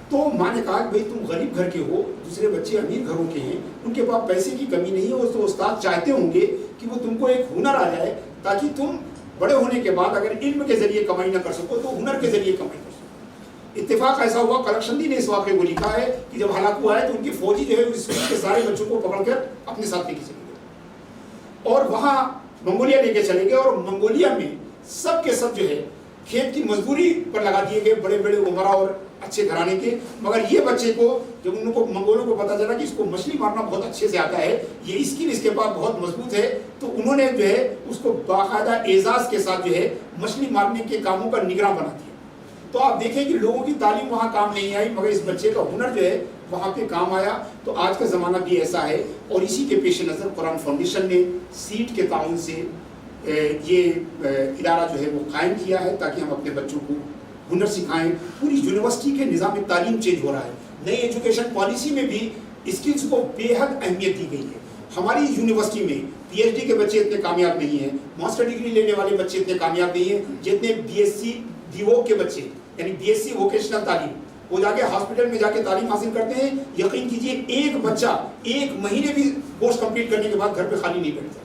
تو ماں نے کہا کہ بھائی تم غریب گھر کے ہو, دوسرے بچے امیر گھروں کے ہیں, ان کے پاس پیسے کی کمی نہیں ہے, تو استاد چاہتے ہوں گے کہ وہ تم کو ایک ہنر آ جائے تاکہ تم بڑے ہونے کے بعد اگر علم کے ذریعے کمائی نہ کر سکو تو ہنر کے ذریعے کمائی کر سکو. اتفاق ایسا ہوا, کلکشندی نے اس واقعے کو لکھا ہے کہ جب ہلاکو آئے تو ان کی فوجی جو ہے اس کے سارے بچوں کو پکڑ کر اپنے ساتھ لے کے چلے گئے اور وہاں منگولیا لے کے چلے گئے. اور منگولیا میں سب کے سب جو ہے کھیت کی مزدوری پر لگا دیے گئے, بڑے بڑے عمرا اور اچھے گھرانے کے. مگر یہ بچے کو جب ان کو منگولوں کو پتا چلا کہ اس کو مچھلی مارنا بہت اچھے سے آتا ہے, یہ اسکل اس کے پاس بہت مضبوط ہے, تو انہوں نے جو ہے اس کو باقاعدہ اعزاز کے ساتھ جو ہے مچھلی مارنے کے کاموں کا نگراں بنا دیا. تو آپ دیکھیں کہ لوگوں کی تعلیم وہاں کام نہیں آئی مگر اس بچے کا ہنر جو ہے وہاں پہ کام آیا. تو آج کا زمانہ بھی ایسا ہے اور اسی کے پیش نظر قرآن فاؤنڈیشن نے سیٹ کے تعاون سے یہ ادارہ جو ہے وہ قائم کیا ہے تاکہ ہم اپنے بچوں کو ہنر سکھائیں. پوری یونیورسٹی کے نظام تعلیم چینج ہو رہا ہے. نئی ایجوکیشن پالیسی میں بھی اسکلس کو بے حد اہمیت دی گئی ہے. ہماری یونیورسٹی میں پی ایچ ڈی کے بچے اتنے کامیاب نہیں ہیں, ماسٹر ڈگری لینے والے بچے اتنے کامیاب نہیں ہیں جتنے B S C D O کے بچے, یعنی بی ایس سی ووکیشنل تعلیم, وہ جا کے ہاسپٹل میں جا کے تعلیم حاصل کرتے ہیں. یقین کیجیے ایک بچہ 1 مہینے بھی کورس کمپلیٹ کرنے کے بعد گھر پہ خالی نہیں بیٹھتا.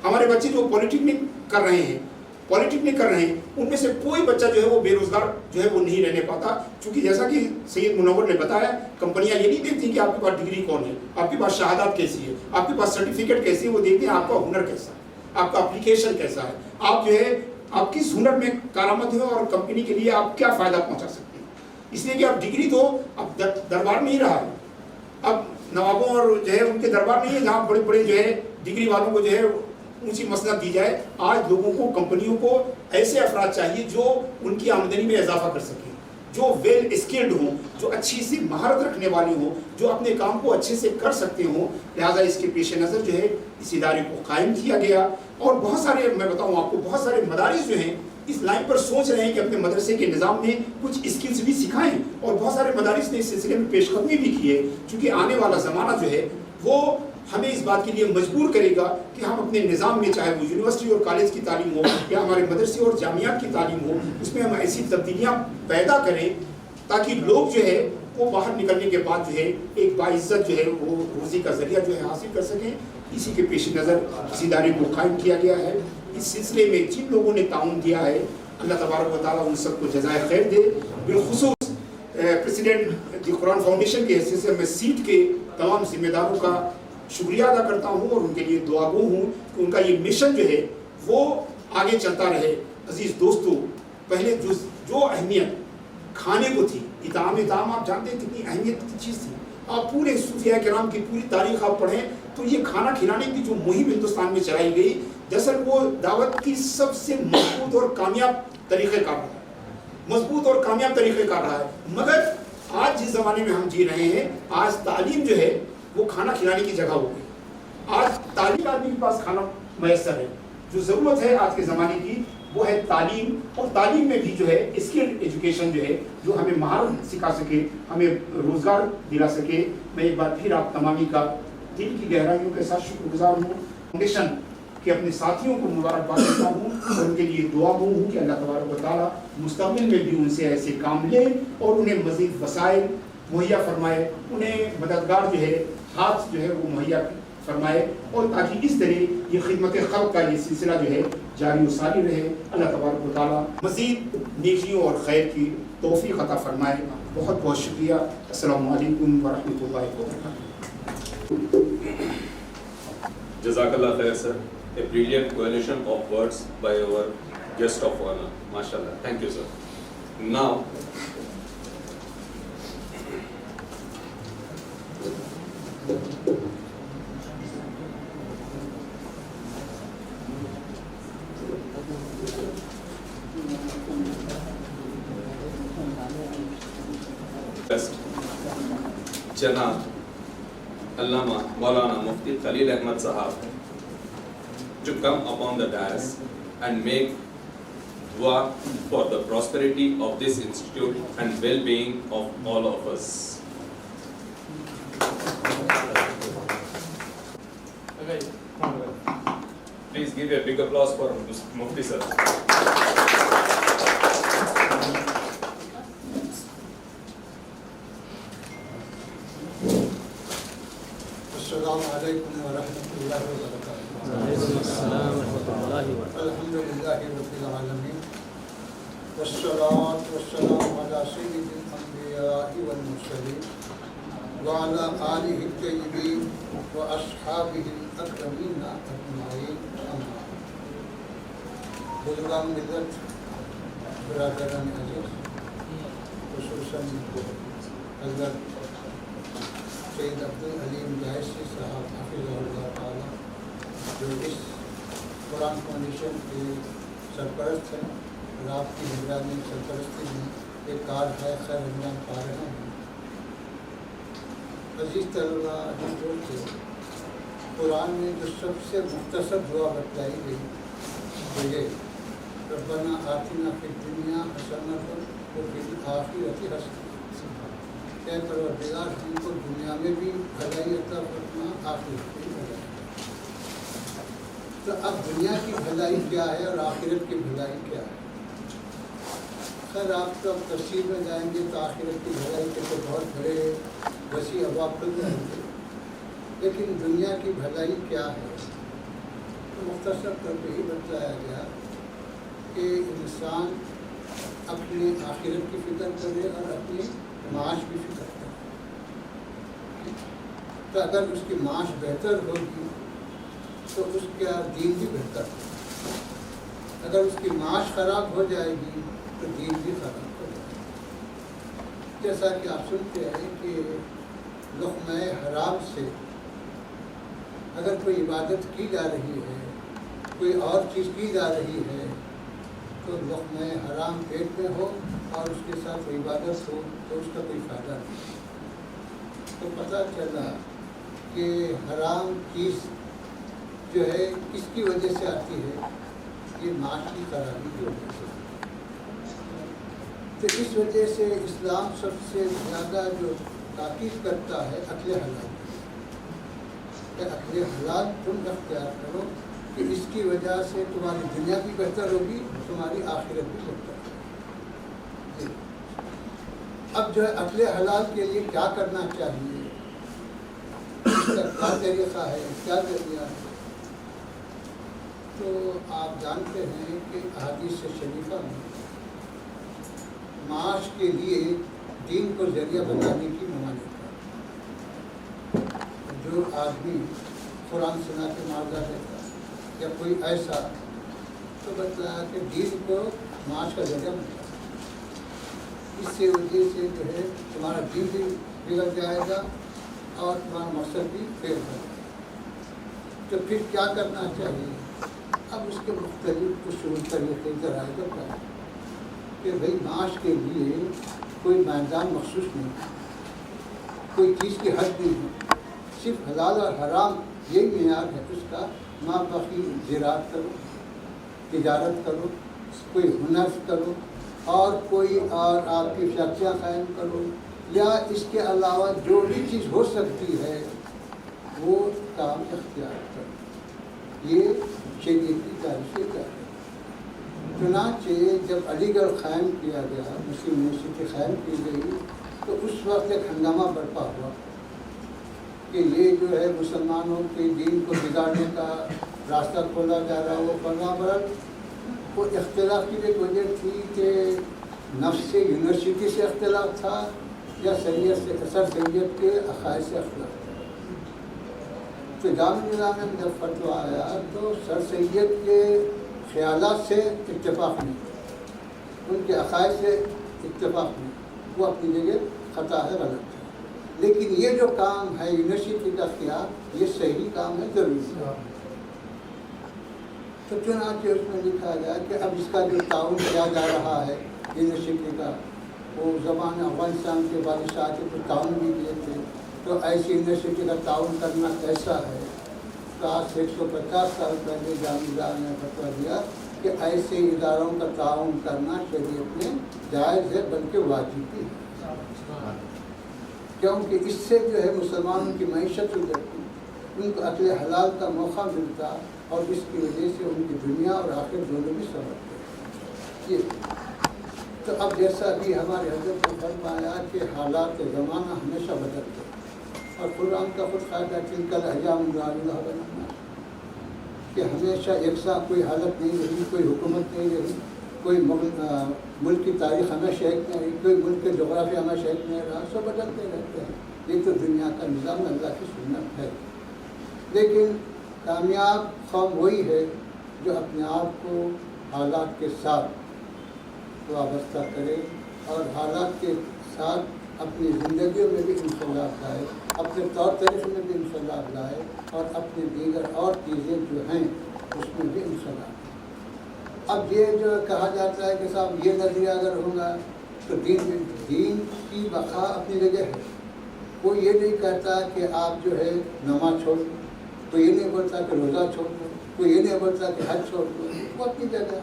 ہمارے بچے جو پالیٹیکنک کر رہے ہیں ان میں سے کوئی بچہ جو ہے وہ بے روزگار جو ہے وہ نہیں رہنے پاتا, چونکہ جیسا کہ سید منور نے بتایا کمپنیاں یہ نہیں دیکھتی کہ آپ کے پاس ڈگری کون ہے, آپ کے پاس شہادت کیسی ہے, آپ کے پاس سرٹیفکیٹ کیسی ہے, وہ دیکھتے ہیں آپ کا ہنر کیسا ہے, آپ کا اپلیکیشن کیسا ہے, آپ جو ہے آپ کس ہنر میں کارآمد ہے اور کمپنی کے لیے آپ کیا فائدہ پہنچا سکتے ہیں. اس لیے کہ اب ڈگری تو اب دربار نہیں رہا ہے, اب نوابوں اور جو ہے ان کے دربار نہیں ہے جہاں بڑے بڑے جو ہے ڈگری والوں کو جو ہے اونچی مسند دی جائے. آج لوگوں کو, کمپنیوں کو ایسے افراد چاہیے جو ان کی آمدنی میں اضافہ کر سکیں, جو ویل اسکلڈ ہوں, جو اچھی سی مہارت رکھنے والے ہوں, جو اپنے کام کو اچھے سے کر سکتے ہوں. لہٰذا اس کے پیش نظر جو ہے اس ادارے کو قائم کیا گیا. اور بہت سارے, میں بتاؤں آپ کو, بہت سارے مدارس جو ہیں اس لائن پر سوچ رہے ہیں کہ اپنے مدرسے کے نظام میں کچھ اسکلس بھی سکھائیں, اور بہت سارے مدارس نے اس سلسلے میں پیش قدمی بھی کی ہے, چونکہ آنے والا زمانہ جو ہے وہ ہمیں اس بات کے لیے مجبور کرے گا کہ ہم اپنے نظام میں, چاہے وہ یونیورسٹی اور کالج کی تعلیم ہو یا ہمارے مدرسے اور جامعات کی تعلیم ہو, اس میں ہم ایسی تبدیلیاں پیدا کریں تاکہ لوگ جو ہے وہ باہر نکلنے کے بعد جو ہے ایک باعزت جو ہے وہ روزی کا ذریعہ جو ہے حاصل کر سکیں. اسی کے پیش نظر اس ادارے کو قائم کیا گیا ہے. اس سلسلے میں جن لوگوں نے تعاون دیا ہے اللہ تبارک و تعالیٰ ان سب کو جزائے خیر دے. بالخصوص پریزیڈنٹ دی قرآن فاؤنڈیشن کی حیثیت سے میں سیٹ کے تمام ذمہ داروں کا شکریہ ادا کرتا ہوں اور ان کے لیے دعا گو ہوں کہ ان کا یہ مشن جو ہے وہ آگے چلتا رہے. عزیز دوستو, پہلے جو اہمیت کھانے کو تھی, اطعام آپ جانتے ہیں کتنی اہمیت کی چیز تھی. آپ پورے صوفیاء کرام کی پوری تاریخ آپ پڑھیں تو یہ کھانا کھلانے کی جو مہم ہندوستان میں چلائی گئی, دراصل وہ دعوت کی سب سے مضبوط اور کامیاب طریقہ کار رہا ہے, مضبوط اور کامیاب طریقہ کار رہا ہے. مگر آج جس زمانے میں ہم جی رہے ہیں, آج تعلیم جو ہے وہ کھانا کھلانے کی جگہ ہو گئی. آج تعلیم آدمی کے پاس کھانا میسر ہے. جو ضرورت ہے آج کے زمانے کی وہ ہے تعلیم, اور تعلیم میں بھی جو ہے اسکل ایجوکیشن جو ہے جو ہمیں مہارت سکھا سکے, ہمیں روزگار دلا سکے. میں ایک بار پھر آپ تمامی کا دل کی گہرائیوں کے ساتھ شکر گزار ہوں. فاؤنڈیشن کے اپنے ساتھیوں کو مبارکباد دیتا ہوں اور ان کے لیے دعا گو ہوں کہ اللہ تبارک و تعالیٰ مستقبل میں بھی ان سے ایسے کام لے اور انہیں مزید وسائل مہیا فرمائے, انہیں مددگار جو ہے ہاتھ جو ہے وہ مہیا فرمائے, اور تاکہ اس طرح یہ خدمت خلق کا یہ سلسلہ جو ہے جاری و ساری رہے. اللہ تبارک و تعالیٰ مزید نیکیوں اور خیر کی توفیق عطا فرمائے. بہت بہت شکریہ. السلام علیکم ورحمۃ اللہ وبرکاتہ. جزاک اللہ خیر سر. A brilliant coalition of words by our guest of honor. MashaAllah. Thank you, sir. Now, best Janab Allama Maulana Mufti Khalil Ahmad Sahab to come upon the dais and make dua for the prosperity of this institute and well-being of all of us. Please give a big applause for Mufti sir. السلام علیکم ورحمۃ اللہ وبرکاتہ. السلام ورحمۃ اللہ وبرکاتہ. الحمد للہ رب العالمین والصلاة والسلام علی سید الانبیاء والمرسلین وعلی آلہ الطیبین واصحابہ الاکرمین اجمعین. اما بزرگان ملت، برادران عزیز، خصوصاً حضرت سید عبدالعلیم جائسی صاحب حفظہ اللہ تعالیٰ جو اس قرآن فاؤنڈیشن کے سرپرست ہیں اور آپ کی نگرانی سرپرستی میں ایک کار ہے خیر انجام پا رہے ہیں. عزیز طلباء، عزیز دوستو، قرآن میں جو سب سے مختصر دعا بتلائی گئی وہ یہ ربنا آتنا فی الدنیا حسنۃ وفی الآخرۃ حسنۃ. کہ پروردگار ہم کو دنیا میں بھی بھلائی عطا فرما، آخرت کی بھلائی. تو اب دنیا کی بھلائی کیا ہے اور آخرت کی بھلائی کیا ہے؟ خیر آپ تو اب تفصیل میں جائیں گے تو آخرت کی بھلائی کے تو بہت بڑے وسیع ابواب کھل جائیں گے، لیکن دنیا کی بھلائی کیا ہے تو مختصر طور پہ ہی بتلایا گیا کہ انسان اپنی آخرت کی فکر کرے اور اپنی معاش بھی فکر کرے. تو اگر اس کی معاش بہتر ہوگی تو اس کا دین بھی بہتر ہوگا. اگر اس کی معاش خراب ہو جائے گی تو دین بھی خراب ہو جائے گا. جیسا کہ آپ سنتے ہیں کہ لقمہ حرام سے اگر کوئی عبادت کی جا رہی ہے، کوئی اور چیز کی جا رہی ہے، تو لقمہ حرام پیٹ میں ہو اور اس کے ساتھ عبادت ہو تو اس کا کوئی فائدہ نہیں. تو پتہ چلا کہ حرام چیز جو ہے کس کی وجہ سے آتی ہے، یہ معاش کی خرابی کی وجہ سے. تو اس وجہ سے اسلام سب سے زیادہ جو تاکید کرتا ہے اکل حلال، کہ اکل حلال تم اختیار کرو کہ اس کی وجہ سے تمہاری دنیا بھی بہتر ہوگی، تمہاری آخرت بھی بہتر ہوگی. اب جو ہے اکل حلال کے لیے کیا کرنا چاہیے، اس کا کیا طریقہ ہے، کیا ذریعہ ہے؟ تو آپ جانتے ہیں کہ احادیث شریفہ میں معاش کے لیے دین کو ذریعہ بنانے کی ممانعت ہے. جو آدمی قرآن سنا کے معاوضہ دیتا ہے یا کوئی ایسا، تو بتایا کہ دین کو معاش کا ذریعہ بنتا ہے. اس سے وجہ سے جو ہے تمہارا دین بھی بگڑ جائے گا اور تمہارا مقصد بھی فیل ہو جائے گا. تو پھر کیا کرنا چاہیے؟ اب اس کے مختلف اصول طریقے ذرائع بتائیں کہ بھئی معاش کے لیے کوئی میدان مخصوص نہیں، کوئی چیز کی حد نہیں ہے، صرف حلال اور حرام یہی معیار ہے اس کا. ماں باقی زراعت کرو، تجارت کرو، کوئی ہنر کرو، اور کوئی اور آپ کی فیکٹریاں قائم کرو، یا اس کے علاوہ جو بھی چیز ہو سکتی ہے وہ کام اختیار کرو. یہ شریعت کی تاریخ کا ہے. چنانچہ جب علی گڑھ قائم کیا گیا، مسلم یونیورسٹی قائم کی گئی، تو اس وقت ایک ہنگامہ برپا ہوا کہ یہ جو ہے مسلمانوں کے دین کو بگاڑنے کا راستہ کھولا جا رہا ہے. وہ فلاں برل وہ اختلاف کی ایک وجہ تھی کہ نفس یونیورسٹی سے اختلاف تھا یا سید سے سر سید کے عقائد سے اختلاف تھا. تو جامعہ نظام میں جب فتویٰ آیا تو سر سید کے خیالات سے اتفاق نہیں، ان کے عقائد سے اتفاق نہیں، وہ اپنی جگہ خطا ہے، غلط ہے. لیکن یہ جو کام ہے یونیورسٹی کا اختیار، یہ صحیح کام ہے، ضروری ہے. تو چنانچہ اس میں لکھا گیا کہ اب اس کا جو تعاون کیا جا رہا ہے یونیورسٹی کا، وہ زمانہ افغانستان کے بادشاہ کے کچھ تعاون بھی دیے تھے، तो ऐसी यूनिवर्सिटी का ताउन करना कैसा है? तो आज से 150 साल पहले जामिया ने फतवा दिया कि ऐसे इदारों का ताउन करना शरीयत में जायज़ है, बल्कि वाजिब भी है, क्योंकि इससे जो है मुसलमानों की मईशत सुधरती, उनको अक्ल हलाल का मौका मिलता और इसकी वजह से उनकी दुनिया और आखिर दोनों भी संभलते। ये तो अब जैसा कि हमारे हज़रत ने फरमाया कि हालात ज़माना हमेशा बदलते और कुरान का खुद क़ायदा तिलकल अय्याम नुदाविलुहा बैनन नास, कि हमेशा एकसा कोई हालत नहीं रही, कोई हुकूमत नहीं रही, कोई मुल्क की तारीख़ हमेशा एक नहीं रही, कोई मुल्क के जोग्राफिया हमेशा एक नहीं रहा, सब बदलते रहते हैं। ये तो दुनिया का निज़ाम अल्लाह की सुन्नत है। लेकिन कामयाब कौम वही है जो अपने आप को हालात के साथ वाबस्ता करे और हालात के साथ अपनी ज़िंदगियों में भी इंकलाब लाए, अपने तौर तरीक़े में भी इंकलाब लाए और अपनी दीगर और चीज़ें जो हैं उसमें भी इंकलाब। अब ये जो कहा जाता है कि साहब ये नज़रिया अगर होगा तो दीन की बका अपनी जगह है। कोई ये नहीं कहता कि आप जो है नमाज छोड़ दो, कोई ये नहीं बोलता कि रोज़ा छोड़ दो, कोई ये नहीं बोलता कि हज छोड़ दो, वो अपनी जगह।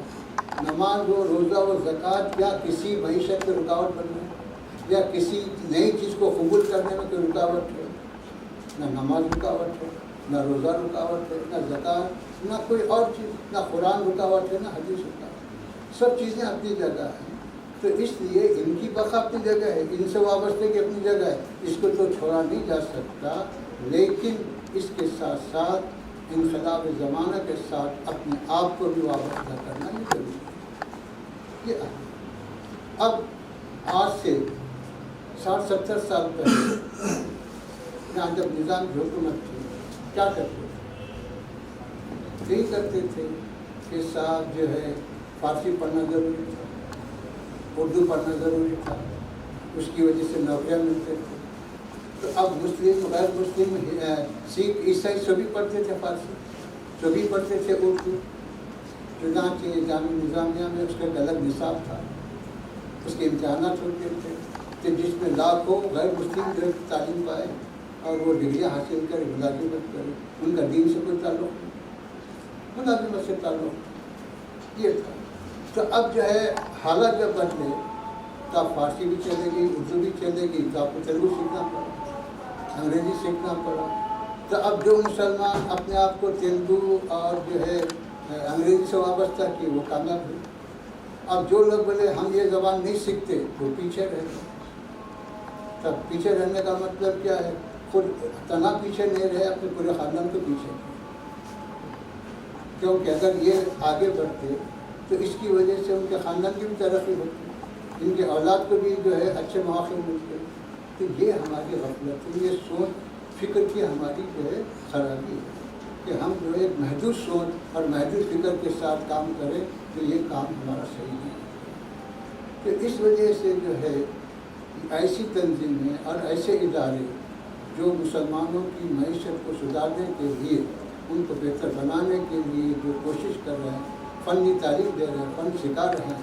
नमाज व रोज़ा व ज़कात या किसी मईशत की रुकावट बनना या किसी नई चीज़ को कबूल करने में कोई रुकावट है? ना नमाज रुकावट है, ना रोज़ा रुकावट है, ना ज़कात, ना कोई और चीज़, ना कुरान रुकावट है, ना हदीस रुकावट। सब चीज़ें अपनी जगह हैं। तो इसलिए इनकी बका अपनी जगह है, इनसे वाबस्ते की अपनी जगह है, इसको तो छोड़ा नहीं जा सकता। लेकिन इसके साथ साथ इनक़िलाब ज़माना के साथ अपने आप को भी वाबस्ता करना ही जरूरी है। ये अब आज से 60-70 साल पहले यहाँ जब निज़ाम की हुकूमत थी, क्या करते थे? यही करते थे कि साहब जो है फ़ारसी पढ़ना ज़रूरी था, उर्दू पढ़ना ज़रूरी था, उसकी वजह से नौकरियाँ मिलते थे। तो अब मुस्लिम गैर मुस्लिम सिख ईसाई सभी पढ़ते थे फ़ारसी, सभी पढ़ते थे उर्दू। चुनांचे जामिया निज़ामिया में उसका एक अलग निसाब था, उसके इम्तहानात होते थे कि जिसमें लाखों गैर मुस्लिम जो तालीम पाए और वो डिग्रियाँ हासिल करें, मुलाजिमत करें, उनका दीन से कोई ताल्लुक़ नहीं, मुलाजिमत से ताल्लुक़ ये था। तो अब जो है हालात जब बदले तो अब फ़ारसी भी चलेगी, उर्दू भी चलेगी, तो आपको तेलुगु सीखना पड़ा, अंग्रेज़ी सीखना पड़ा। तो अब जो मुसलमान अपने आप को तेलुगु और जो है अंग्रेज़ी से वाबस्ता की वो कामयाब हुए। अब जो लोग बोले हम ये ज़बान नहीं सीखते वो पीछे रह गए। तब पीछे रहने का मतलब क्या है? खुद तना पीछे नहीं रहे, अपने पूरे ख़ानदान के पीछे, क्योंकि अगर ये आगे बढ़ते तो इसकी वजह से उनके ख़ानदान की भी तरक्की होती, इनके औलाद को भी जो है अच्छे मौक़े मिलते। तो ये हमारी गफलत है, ये सोच फ़िक्र की हमारी जो है ख़राबी है कि हम जो है महदूद सोच और महदूद फ़िक्र के साथ काम करें, तो ये काम हमारा सही नहीं है। तो इस वजह से जो है ऐसी तंजीमें और ऐसे इदारे जो मुसलमानों की मईशत को सुधारने के लिए, उनको बेहतर बनाने के लिए जो कोशिश कर रहे हैं, फ़नी तालीम दे रहे हैं, फ़न सिखा रहे हैं,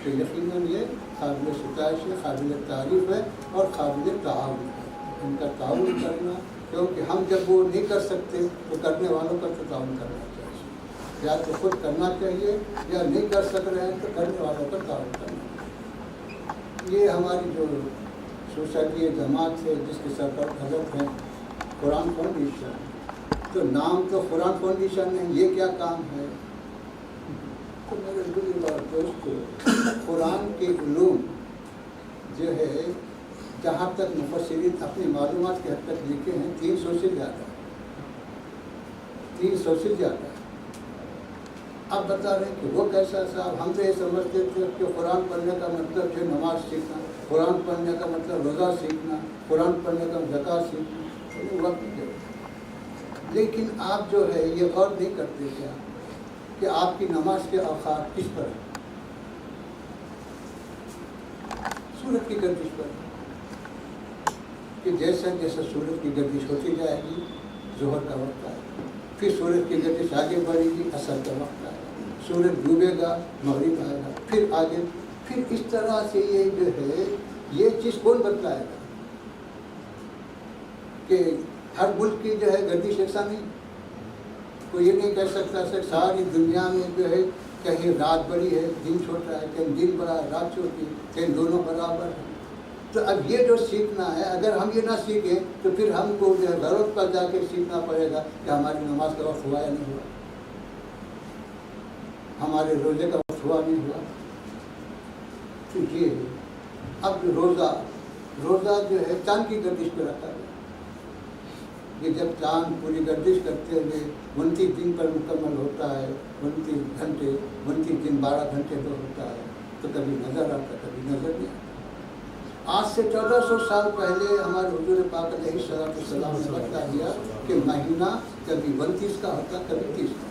तो यकीनन ये काबिल सिताइश है, काबिल तारीफ़ है और काबिल ताउन है। इनका ताउन करना, क्योंकि हम जब वो नहीं कर सकते तो करने वालों का तो ताउन करना चाहिए, या तो खुद करना चाहिए या नहीं कर सक रहे हैं तो करने वालों का ताउन करना चाहिए। ये हमारी जो सोसाइटी जमात है जिसके सरकार हजरत हैं कुरान फाउंडेशन, तो नाम तो कुरान फाउंडेशन है, ये क्या काम है? तो मेरे दोस्तों, कुरान के उलूम जो है जहाँ तक मुफस्सिरीन अपनी मालूमात के हद तक लिखे हैं 300 से ज़्यादा, 300 से ज़्यादा। अब बता रहे हैं कि वो कैसा साहब, हम तो ये समझते थे कि कुरान पढ़ने का मतलब जो नमाज सीखना, कुरान पढ़ने का मतलब रोज़ा सीखना, कुरान पढ़ने का ज़कात सीखना, तो वक्त नहीं। लेकिन आप जो है ये गौर नहीं करते क्या कि आपकी नमाज के औकात किस पर है? सूरज की गर्दिश पर, कि जैसे जैसे सूरज की गर्दिश होती जाएगी ज़ोहर का वक्त आएगा, फिर सूरज की गर्दिश आगे बढ़ेगी असर का वक्त आएगा, सूरज डूबेगा मगरिब आएगा, फिर आगे, फिर इस तरह से ये जो है ये चीज़ कौन बतलाएगा? کہ ہر ملک کی جو ہے گردش یکساں نہیں. کوئی یہ نہیں کہہ سکتا سر ساری دنیا میں جو ہے کہیں رات بڑی ہے دن چھوٹا ہے، کہیں دن بڑا ہے رات چھوٹی ہے، کہیں دونوں برابر ہیں. تو اب یہ جو سیکھنا ہے، اگر ہم یہ نہ سیکھیں تو پھر ہم کو جو ہے ضرورت پر جا کے سیکھنا پڑے گا کہ ہماری نماز کا وقت ہوا یا نہیں ہوا، ہمارے روزے کا وقت ہوا نہیں ہوا. تو یہ اب روزہ جو ہے چاند کی گردش پہ رکھا ہے. یہ جب چاند پوری گردش کرتے ہوئے 29 دن پر مکمل ہوتا ہے، 29 گھنٹے 29 دن 12 گھنٹے پر ہوتا ہے، تو کبھی نظر آتا کبھی نظر نہیں آتا. آج سے 1400 سال پہلے ہمارے حضور پاک علیہ السلام نے بتا دیا کہ مہینہ کبھی 29 کا ہوتا کبھی 30 کا.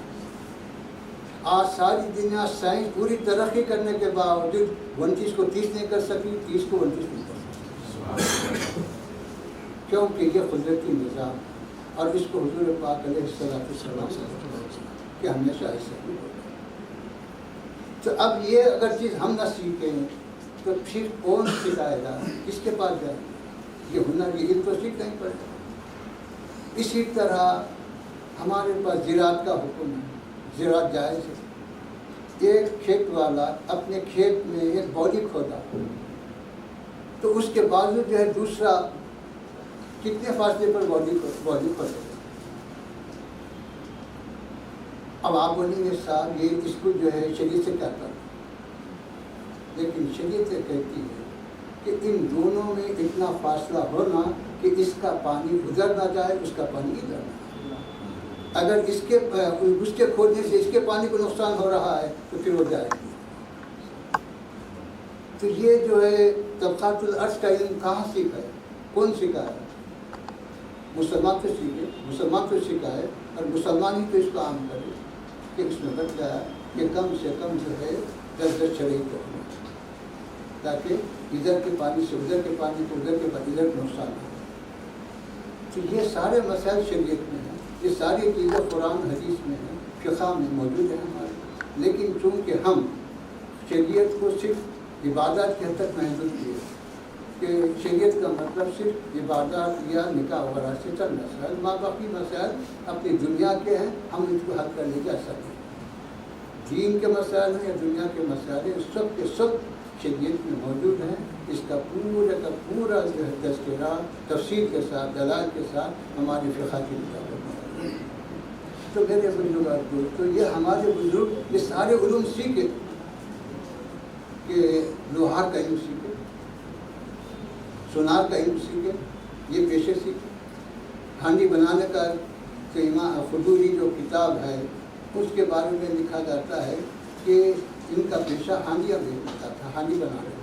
آج ساری دنیا سائنس پوری ترقی کرنے کے باوجود 29 کو 30 نہیں کر سکی، 30 کو 29 نہیں کر سکی، کیونکہ یہ قدرتی نظام. اور اس کو حضور پاک علیہ السلام کہ ہمیشہ ایسا ہی ہوگا. تو اب یہ اگر چیز ہم نہ سیکھیں تو پھر کون سکھائے گا، کس کے پاس جائیں گے؟ یہ ہنر یہ علم تو سیکھنا ہی پڑے گا. اسی طرح ہمارے پاس زراعت کا حکم ہے، زراعت جائز ہے. ایک کھیت والا اپنے کھیت میں ایک باڈی کھودا تو اس کے باوجود جو ہے دوسرا کتنے فاصلے پر باڈی کھودے. اب آپ بولیں گے صاحب یہ اس کو جو ہے شریعت سے کیا کرنا، لیکن شریعت یہ کہتی ہے کہ ان دونوں میں اتنا فاصلہ ہونا کہ اس کا پانی ادھر نہ جائے اس کا پانی ادھر نہ جائے. اگر اس کے کھودنے سے اس کے پانی کو نقصان ہو رہا ہے تو پھر وہ جائے گی. تو یہ جو ہے طبقات الارض کا علم کہاں سیکھا ہے، کون سیکھا ہے؟ مسلمان تو سیکھے، مسلمان تو سیکھا ہے، اور مسلمان ہی تو اس کو عام کرے کہ اس میں بتایا کہ کم سے کم جو ہے 10 چھڑے کرنا تاکہ ادھر کے پانی سے ادھر کے پانی کو ادھر کے پانی ادھر نقصان ہو. تو یہ سارے مسائل شریعت میں ہیں، یہ ساری چیزیں قرآن حدیث میں ہیں، فقہ میں موجود ہیں ہمارے. لیکن چونکہ ہم شریعت کو صرف عبادات کے حد تک محدود کیے کہ شریعت کا مطلب صرف عبادات یا نکاح وغیرہ سے چند مسائل، باقی مسائل اپنی دنیا کے ہیں، ہم ان کو حل کرنے کی ایسا نہیں. دین کے مسائل ہیں یا دنیا کے مسائل ہیں، سب کے سب شریعت میں موجود ہیں. اس کا پورا کا پورا جو ہے تذکرہ تفصیل کے ساتھ دلائل کے ساتھ ہماری فقہ کی کتابوں میں. تو میرے بزرگ تو یہ ہمارے بزرگ یہ سارے علوم سیکھے کہ لوہار کا علم سیکھے، سونار کا علم سیکھے، یہ پیشے سیکھے. ہانڈی بنانے کا تو امام فضولی جو کتاب ہے اس کے بارے میں لکھا جاتا ہے کہ ان کا پیشہ ہانڈیاں بیچتا تھا، ہانڈی بنا رہے.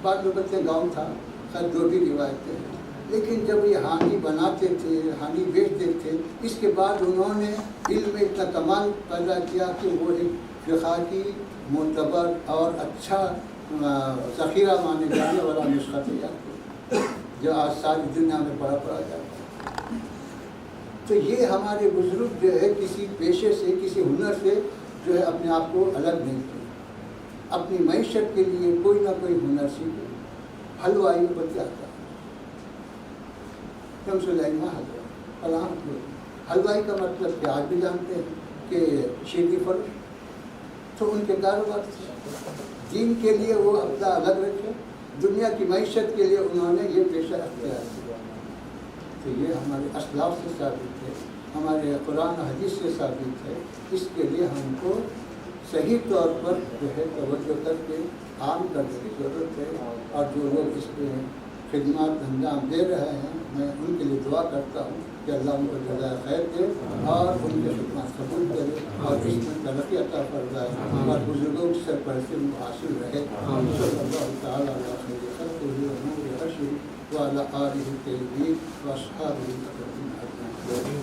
بعد میں بچے گاؤں تھا، خیر جو بھی روایتیں ہیں. لیکن جب یہ ہانڈی بناتے تھے، ہانڈی بیچتے تھے، اس کے بعد انہوں نے علم میں اتنا کمال پیدا کیا کہ وہ ایک فقہ کی معتبر اور اچھا ذخیرہ مانے جانے والا نسخہ تیار کیا جو آج ساری دنیا میں پڑھا جاتا ہے. تو یہ ہمارے بزرگ جو ہے کسی پیشے سے کسی ہنر سے جو ہے اپنے آپ کو الگ نہیں کیا. اپنی معیشت کے لیے کوئی نہ کوئی ہنر سیکھے. حلوائی میں بچہ آتا ہے حلوائی کا مطلب کہ آج بھی جانتے ہیں کہ شیرنی فروش. تو ان کے کاروبار دین کے لیے وہ اپنا الگ رکھے، دنیا کی معیشت کے لیے انہوں نے یہ پیشہ اختیار کیا. تو یہ ہمارے اسلاف سے ثابت ہے، ہمارے قرآن و حدیث سے ثابت ہے. اس کے لیے ہم کو صحیح طور پر جو ہے توجہ کر کے عام کرنے کی ضرورت ہے. اور جو لوگ اس پہ خدمات انجام دے رہے ہیں میں ان کے لیے دعا کرتا ہوں کہ اللہ ان کو جزائے خیر دے اور ان کے خدمات قبول کرے اور اس میں ترقی عطا فرمائے اور بزرگوں کی سرپرستی حاصل رہے. صلی اللہ تعالیٰ علیہ وسلم وعلی آلہ الطیبین واصحابہ اجمعین.